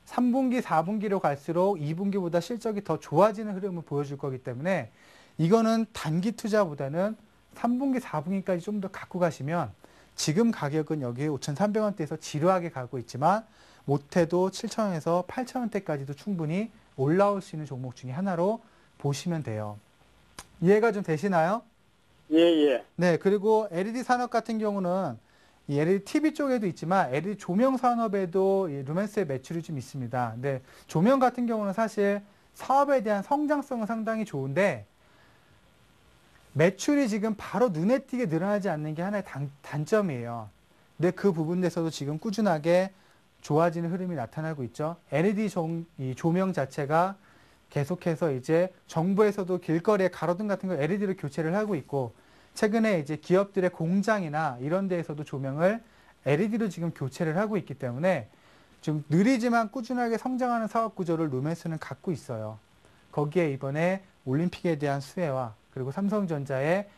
3분기, 4분기로 갈수록 2분기보다 실적이 더 좋아지는 흐름을 보여줄 거기 때문에 이거는 단기 투자보다는 3분기, 4분기까지 좀 더 갖고 가시면 지금 가격은 여기 5,300원대에서 지루하게 가고 있지만 못해도 7,000원에서 8,000원대까지도 충분히 올라올 수 있는 종목 중에 하나로 보시면 돼요. 이해가 좀 되시나요? 예, 예. 네, 그리고 LED 산업 같은 경우는 이 LED TV 쪽에도 있지만 LED 조명 산업에도 이 루멘스의 매출이 좀 있습니다. 근데 조명 같은 경우는 사실 사업에 대한 성장성은 상당히 좋은데 매출이 지금 바로 눈에 띄게 늘어나지 않는 게 하나의 단점이에요. 근데 그 부분에서도 지금 꾸준하게 좋아지는 흐름이 나타나고 있죠. LED 이 조명 자체가 계속해서 이제 정부에서도 길거리에 가로등 같은 거 LED로 교체를 하고 있고, 최근에 이제 기업들의 공장이나 이런 데에서도 조명을 LED로 지금 교체를 하고 있기 때문에 좀 느리지만 꾸준하게 성장하는 사업 구조를 루멘스는 갖고 있어요. 거기에 이번에 올림픽에 대한 수혜와 그리고 삼성전자의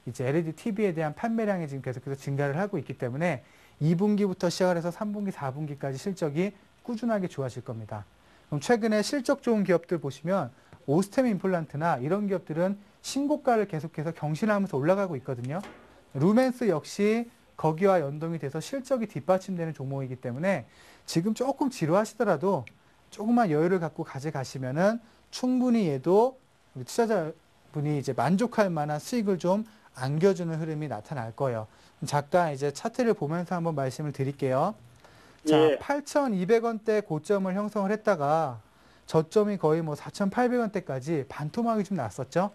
이제 LED TV에 대한 판매량이 지금 계속해서 증가를 하고 있기 때문에 2분기부터 시작을 해서 3분기, 4분기까지 실적이 꾸준하게 좋아질 겁니다. 그럼 최근에 실적 좋은 기업들 보시면 오스템 임플란트나 이런 기업들은 신고가를 계속해서 경신하면서 올라가고 있거든요. 루멘스 역시 거기와 연동이 돼서 실적이 뒷받침되는 종목이기 때문에 지금 조금 지루하시더라도 조금만 여유를 갖고 가져가시면은 충분히 얘도 우리 투자자분이 이제 만족할 만한 수익을 좀 안겨주는 흐름이 나타날 거예요. 잠깐 이제 차트를 보면서 한번 말씀을 드릴게요. 자, 예. 8,200원대 고점을 형성을 했다가 저점이 거의 뭐 4,800원대까지 반토막이 좀 났었죠.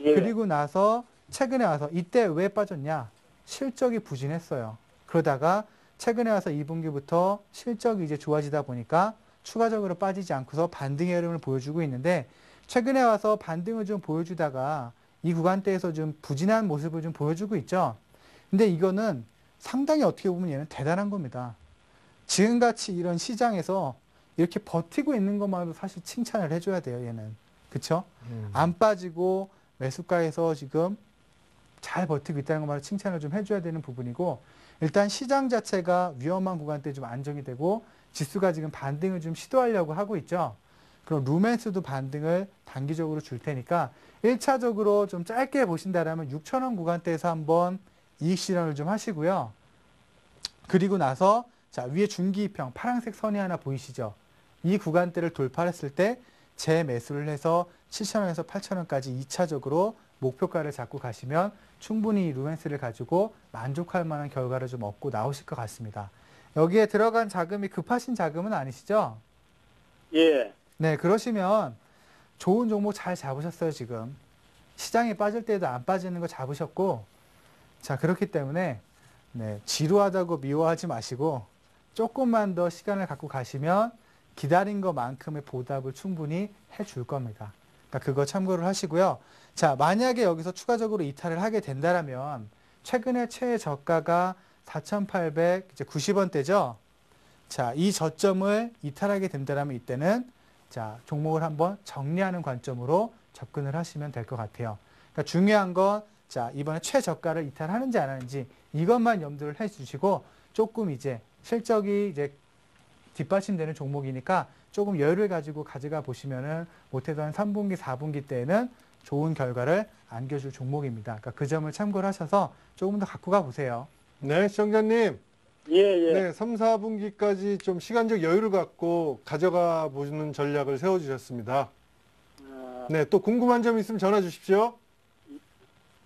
예. 그리고 나서 최근에 와서 이때 왜 빠졌냐? 실적이 부진했어요. 그러다가 최근에 와서 2분기부터 실적이 이제 좋아지다 보니까 추가적으로 빠지지 않고서 반등의 흐름을 보여주고 있는데, 최근에 와서 반등을 좀 보여주다가 이 구간대에서 좀 부진한 모습을 좀 보여주고 있죠. 근데 이거는 상당히 어떻게 보면 얘는 대단한 겁니다. 지금같이 이런 시장에서 이렇게 버티고 있는 것만으로도 사실 칭찬을 해줘야 돼요, 얘는. 그쵸? 안 빠지고 매수가에서 지금 잘 버티고 있다는 것만으로 칭찬을 좀 해줘야 되는 부분이고, 일단 시장 자체가 위험한 구간대 좀 안정이 되고 지수가 지금 반등을 좀 시도하려고 하고 있죠. 그럼 루멘스도 반등을 단기적으로 줄 테니까 1차적으로 좀 짧게 보신다라면 6,000원 구간대에서 한번 이익 실현을 좀 하시고요. 그리고 나서 자, 위에 중기이평 파란색 선이 하나 보이시죠? 이 구간대를 돌파했을 때 재매수를 해서 7,000원에서 8,000원까지 2차적으로 목표가를 잡고 가시면 충분히 루멘스를 가지고 만족할 만한 결과를 좀 얻고 나오실 것 같습니다. 여기에 들어간 자금이 급하신 자금은 아니시죠? 예. 네, 그러시면 좋은 종목 잘 잡으셨어요, 지금. 시장이 빠질 때도 안 빠지는 거 잡으셨고, 자, 그렇기 때문에 네, 지루하다고 미워하지 마시고 조금만 더 시간을 갖고 가시면 기다린 것만큼의 보답을 충분히 해줄 겁니다. 그러니까 그거 참고를 하시고요. 자, 만약에 여기서 추가적으로 이탈을 하게 된다면 최근에 최저가가 4,890원대죠. 자, 이 저점을 이탈하게 된다면 이때는 자, 종목을 한번 정리하는 관점으로 접근을 하시면 될 것 같아요. 그러니까 중요한 건 자, 이번에 최저가를 이탈하는지 안 하는지 이것만 염두를 해 주시고 조금 이제 실적이 이제 뒷받침되는 종목이니까 조금 여유를 가지고 가져가 보시면은 못해도 한 3분기, 4분기 때에는 좋은 결과를 안겨줄 종목입니다. 그러니까 그 점을 참고를 하셔서 조금 더 갖고 가 보세요. 네, 시청자님. 예, 예. 네, 3, 4분기까지 좀 시간적 여유를 갖고 가져가 보는 전략을 세워주셨습니다. 네, 또 궁금한 점 있으면 전화 주십시오.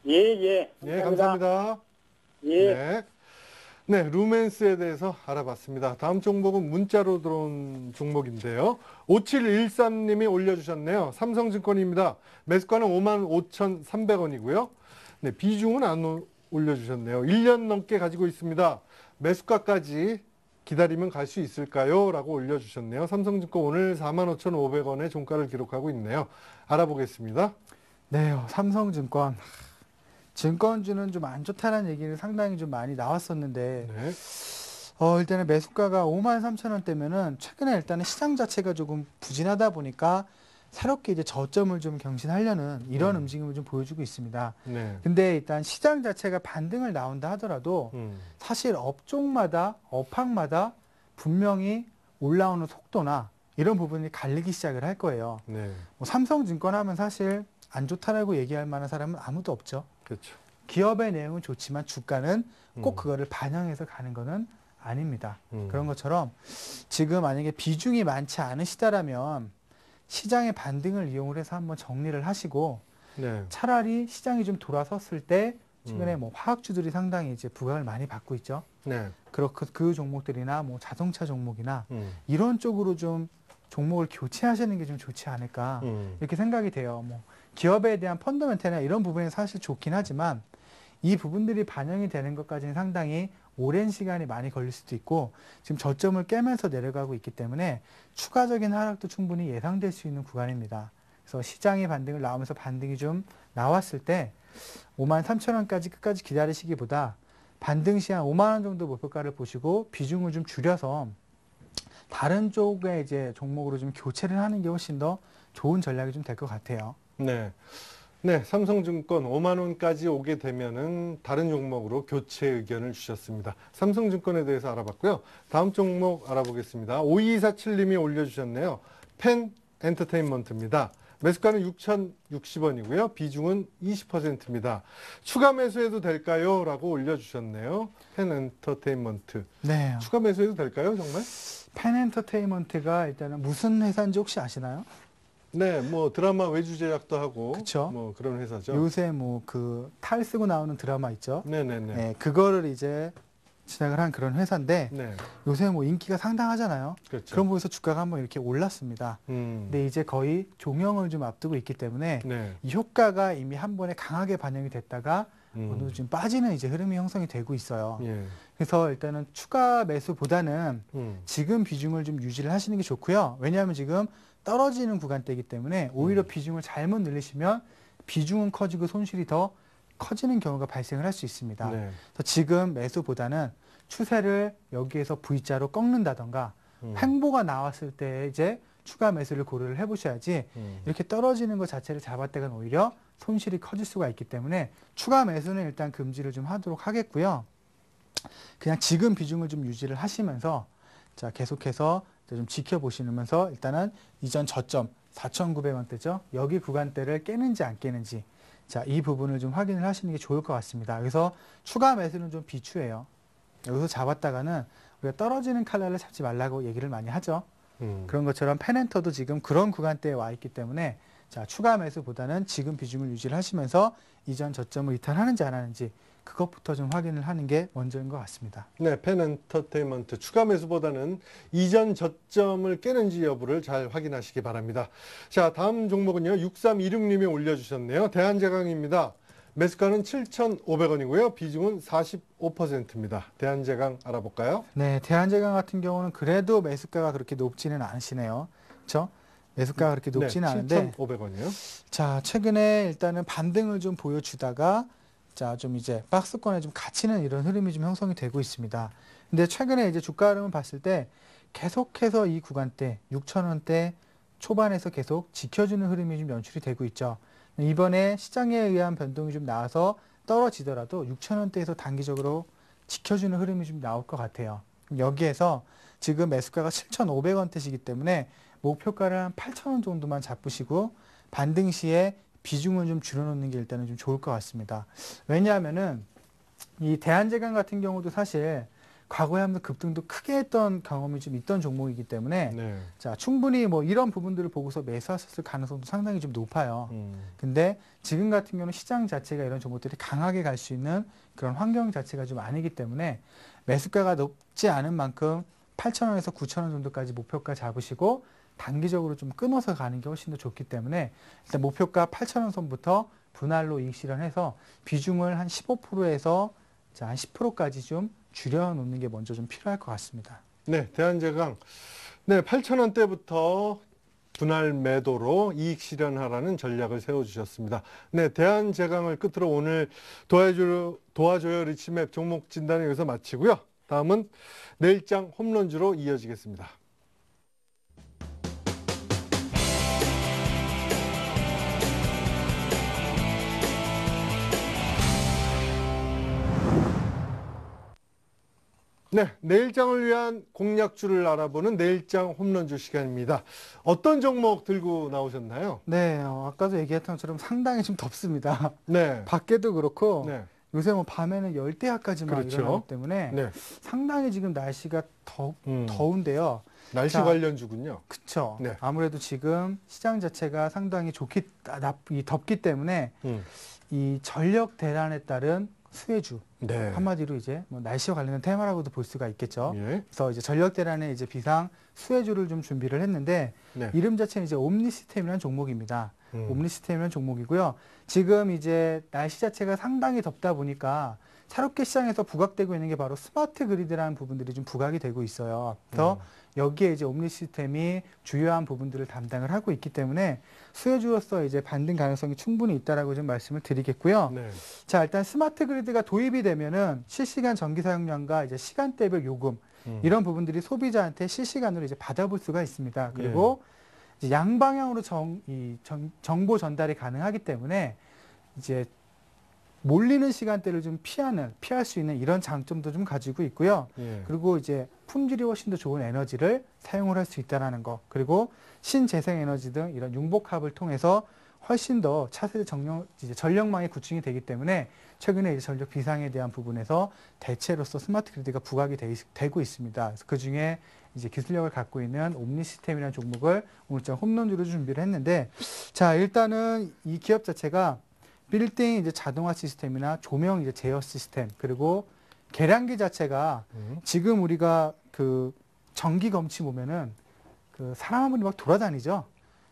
예, 예. 네, 감사합니다. 예. 네. 네, 루멘스에 대해서 알아봤습니다. 다음 종목은 문자로 들어온 종목인데요. 5713님이 올려주셨네요. 삼성증권입니다. 매수가는 55,300원이고요. 네, 비중은 안 올려주셨네요. 1년 넘게 가지고 있습니다. 매수가까지 기다리면 갈 수 있을까요? 라고 올려주셨네요. 삼성증권 오늘 45,500원의 종가를 기록하고 있네요. 알아보겠습니다. 네, 삼성증권. 증권주는 좀 안 좋다는 얘기를 상당히 좀 많이 나왔었는데, 네. 일단은 매수가가 53,000원대면은 최근에 일단은 시장 자체가 조금 부진하다 보니까 새롭게 이제 저점을 좀 경신하려는 이런 움직임을 좀 보여주고 있습니다. 네. 근데 일단 시장 자체가 반등을 나온다 하더라도 사실 업종마다, 업황마다 분명히 올라오는 속도나 이런 부분이 갈리기 시작을 할 거예요. 네. 뭐 삼성증권 하면 사실 안 좋다라고 얘기할 만한 사람은 아무도 없죠. 그렇죠. 기업의 내용은 좋지만 주가는 꼭 그거를 반영해서 가는 거는 아닙니다. 그런 것처럼 지금 만약에 비중이 많지 않으시다라면 시장의 반등을 이용을 해서 한번 정리를 하시고 네. 차라리 시장이 좀 돌아섰을 때 최근에 뭐 화학주들이 상당히 이제 부각을 많이 받고 있죠. 네. 그 종목들이나 뭐 자동차 종목이나 음. 이런 쪽으로 좀 종목을 교체하시는 게 좀 좋지 않을까 이렇게 생각이 돼요. 뭐 기업에 대한 펀더멘탈이나 이런 부분이 사실 좋긴 하지만 이 부분들이 반영이 되는 것까지는 상당히 오랜 시간이 많이 걸릴 수도 있고 지금 저점을 깨면서 내려가고 있기 때문에 추가적인 하락도 충분히 예상될 수 있는 구간입니다. 그래서 시장의 반등을 나오면서 반등이 좀 나왔을 때 53,000원까지 끝까지 기다리시기보다 반등 시 한 5만 원 정도 목표가를 보시고 비중을 좀 줄여서 다른 쪽의 이제 종목으로 좀 교체를 하는 게 훨씬 더 좋은 전략이 좀 될 것 같아요. 네. 네, 삼성증권 5만 원까지 오게 되면은 다른 종목으로 교체 의견을 주셨습니다. 삼성증권에 대해서 알아봤고요. 다음 종목 알아보겠습니다. 5247님이 올려주셨네요. 펜 엔터테인먼트입니다. 매수가는 6,060원이고요. 비중은 20%입니다. 추가 매수해도 될까요? 라고 올려주셨네요. 펜 엔터테인먼트. 네. 추가 매수해도 될까요? 정말? 펜 엔터테인먼트가 일단은 무슨 회사인지 혹시 아시나요? 네, 뭐 드라마 외주 제작도 하고 그쵸. 뭐 그런 회사죠. 요새 뭐 그 탈 쓰고 나오는 드라마 있죠. 네네네. 네, 그거를 이제 진행을 한 그런 회사인데 네, 요새 뭐 인기가 상당하잖아요. 그렇죠. 그런 부분에서 주가가 한번 이렇게 올랐습니다. 근데 이제 거의 종영을 좀 앞두고 있기 때문에 네. 이 효과가 이미 한 번에 강하게 반영이 됐다가 어느 정도 지금 빠지는 이제 흐름이 형성이 되고 있어요. 예. 그래서 일단은 추가 매수보다는 음. 지금 비중을 좀 유지를 하시는 게 좋고요. 왜냐하면 지금 떨어지는 구간대이기 때문에 오히려 비중을 잘못 늘리시면 비중은 커지고 손실이 더 커지는 경우가 발생을 할 수 있습니다. 네. 그래서 지금 매수보다는 추세를 여기에서 V자로 꺾는다던가 음. 횡보가 나왔을 때 이제 추가 매수를 고려를 해보셔야지 이렇게 떨어지는 것 자체를 잡았다간 오히려 손실이 커질 수가 있기 때문에 추가 매수는 일단 금지를 좀 하도록 하겠고요. 그냥 지금 비중을 좀 유지를 하시면서 자 계속해서 좀 지켜보시면서 일단은 이전 저점 4,900원대죠. 여기 구간대를 깨는지 안 깨는지 자, 이 부분을 좀 확인을 하시는 게 좋을 것 같습니다. 그래서 추가 매수는 좀 비추해요. 여기서 잡았다가는 우리가 떨어지는 칼날을 잡지 말라고 얘기를 많이 하죠. 그런 것처럼 펜엔터도 지금 그런 구간대에 와 있기 때문에 자, 추가 매수보다는 지금 비중을 유지를 하시면서 이전 저점을 이탈하는지 안 하는지 그것부터 좀 확인을 하는 게 먼저인 것 같습니다. 네, 펜 엔터테인먼트 추가 매수보다는 이전 저점을 깨는지 여부를 잘 확인하시기 바랍니다. 자, 다음 종목은요. 6326님이 올려주셨네요. 대한제강입니다. 매수가는 7,500원이고요. 비중은 45%입니다. 대한제강 알아볼까요? 네, 대한제강 같은 경우는 그래도 매수가가 그렇게 높지는 않으시네요. 그렇죠? 매수가가 그렇게 높지는 않은데 7,500원이요. 자, 최근에 일단은 반등을 좀 보여주다가 자, 좀 이제 박스권에 좀 갇히는 이런 흐름이 좀 형성이 되고 있습니다. 근데 최근에 이제 주가 흐름을 봤을 때 계속해서 이 구간대 6,000원대 초반에서 계속 지켜주는 흐름이 좀 연출이 되고 있죠. 이번에 시장에 의한 변동이 좀 나와서 떨어지더라도 6,000원대에서 단기적으로 지켜주는 흐름이 좀 나올 것 같아요. 여기에서 지금 매수가가 7,500원대시기 때문에 목표가를 한 8,000원 정도만 잡으시고 반등 시에 비중을 좀 줄여놓는 게 일단은 좀 좋을 것 같습니다. 왜냐하면은 이 대한제강 같은 경우도 사실 과거에 한번 급등도 크게 했던 경험이 좀 있던 종목이기 때문에 네. 자, 충분히 뭐 이런 부분들을 보고서 매수하셨을 가능성도 상당히 좀 높아요. 근데 지금 같은 경우는 시장 자체가 이런 종목들이 강하게 갈 수 있는 그런 환경 자체가 좀 아니기 때문에 매수가가 높지 않은 만큼 8,000원에서 9,000원 정도까지 목표가 잡으시고 단기적으로 좀 끊어서 가는 게 훨씬 더 좋기 때문에 일단 목표가 8,000원 선부터 분할로 이익 실현해서 비중을 한 15%에서 자, 한 10%까지 좀 줄여놓는 게 먼저 좀 필요할 것 같습니다. 네, 대한제강. 네, 8,000원대부터 분할 매도로 이익 실현하라는 전략을 세워주셨습니다. 네, 대한제강을 끝으로 오늘 도와줘요 리치맵 종목 진단을 여기서 마치고요. 다음은 내일장 홈런주로 이어지겠습니다. 네, 내일장을 위한 공략주를 알아보는 내일장 홈런주 시간입니다. 어떤 종목 들고 나오셨나요? 네, 아까도 얘기했던 것처럼 상당히 좀 덥습니다. 네. 밖에도 그렇고 네. 요새 뭐 밤에는 열대야까지 막 그렇죠. 일어나기 때문에 네. 상당히 지금 날씨가 더운데요. 날씨 자, 관련주군요. 그쵸. 네. 아무래도 지금 시장 자체가 상당히 덥기 때문에 이 전력 대란에 따른 수혜주. 네. 한마디로 이제 뭐 날씨와 관련된 테마라고도 볼 수가 있겠죠. 예. 그래서 이제 전력대란의 이제 비상 수혜주를 좀 준비를 했는데 네. 이름 자체는 이제 옴니시스템이라는 종목입니다. 음. 옴니시스템이라는 종목이고요. 지금 이제 날씨 자체가 상당히 덥다 보니까 차롭게 시장에서 부각되고 있는 게 바로 스마트 그리드라는 부분들이 좀 부각이 되고 있어요. 그래서 여기에 이제 옴니시스템이 주요한 부분들을 담당을 하고 있기 때문에 수혜주로서 이제 반등 가능성이 충분히 있다라고 좀 말씀을 드리겠고요. 네. 자, 일단 스마트 그리드가 도입이 되면은 실시간 전기 사용량과 이제 시간대별 요금 이런 부분들이 소비자한테 실시간으로 이제 받아볼 수가 있습니다. 그리고 이제 양방향으로 정보 전달이 가능하기 때문에 이제 몰리는 시간대를 좀 피할 수 있는 이런 장점도 좀 가지고 있고요. 예. 그리고 이제 품질이 훨씬 더 좋은 에너지를 사용을 할 수 있다는 거. 그리고 신재생 에너지 등 이런 융복합을 통해서 훨씬 더 차세대 전력망이 구축이 되기 때문에 최근에 이제 전력 비상에 대한 부분에서 대체로서 스마트 그리드가 부각이 되고 있습니다. 그래서 그 중에 이제 기술력을 갖고 있는 옴니시스템이라는 종목을 오늘 좀 홈런주로 준비를 했는데, 자, 일단은 이 기업 자체가 빌딩 이제 자동화 시스템이나 조명 이제 제어 시스템, 그리고 계량기 자체가 지금 우리가 그 전기 검침 보면은 그 사람 한 분이 막 돌아다니죠.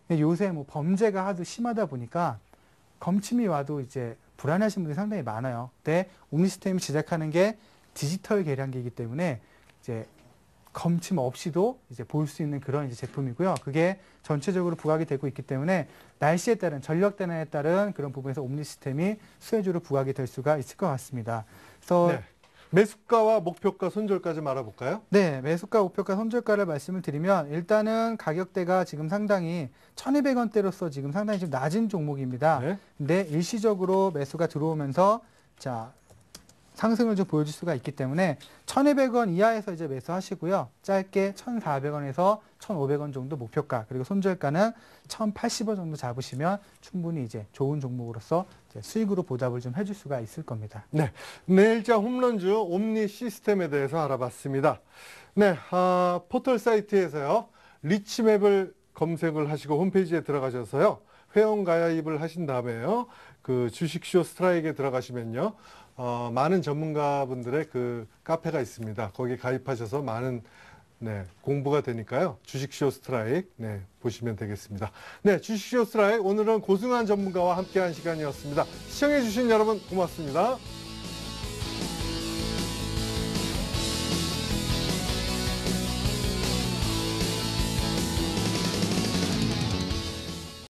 근데 요새 뭐 범죄가 하도 심하다 보니까 검침이 와도 이제 불안하신 분들이 상당히 많아요. 근데 옴니시스템이 제작하는 게 디지털 계량기이기 때문에 이제 검침 없이도 이제 볼 수 있는 그런 이제 제품이고요. 그게 전체적으로 부각이 되고 있기 때문에 날씨에 따른 전력 대란에 따른 그런 부분에서 옴니시스템이 수혜주로 부각이 될 수가 있을 것 같습니다. 그래서 네. 매수가와 목표가, 손절가 좀 알아볼까요? 네, 매수가, 목표가, 손절가를 말씀을 드리면 일단은 가격대가 지금 상당히 1,200원대로서 지금 상당히 좀 낮은 종목입니다. 네. 근데 일시적으로 매수가 들어오면서 자, 상승을 좀 보여줄 수가 있기 때문에 1,200원 이하에서 이제 매수하시고요. 짧게 1,400원에서 1,500원 정도 목표가, 그리고 손절가는 1,080원 정도 잡으시면 충분히 이제 좋은 종목으로서 이제 수익으로 보답을 좀 해줄 수가 있을 겁니다. 네. 내일장 홈런주 옴니 시스템에 대해서 알아봤습니다. 네. 포털 사이트에서요. 리치맵을 검색을 하시고 홈페이지에 들어가셔서요. 회원 가입을 하신 다음에요. 그 주식쇼 스트라이크에 들어가시면요. 많은 전문가분들의 그 카페가 있습니다. 거기 가입하셔서 많은 공부가 되니까요. 주식쇼 스트라이크 보시면 되겠습니다. 네, 주식쇼 스트라이크 오늘은 고승환 전문가와 함께한 시간이었습니다. 시청해주신 여러분 고맙습니다.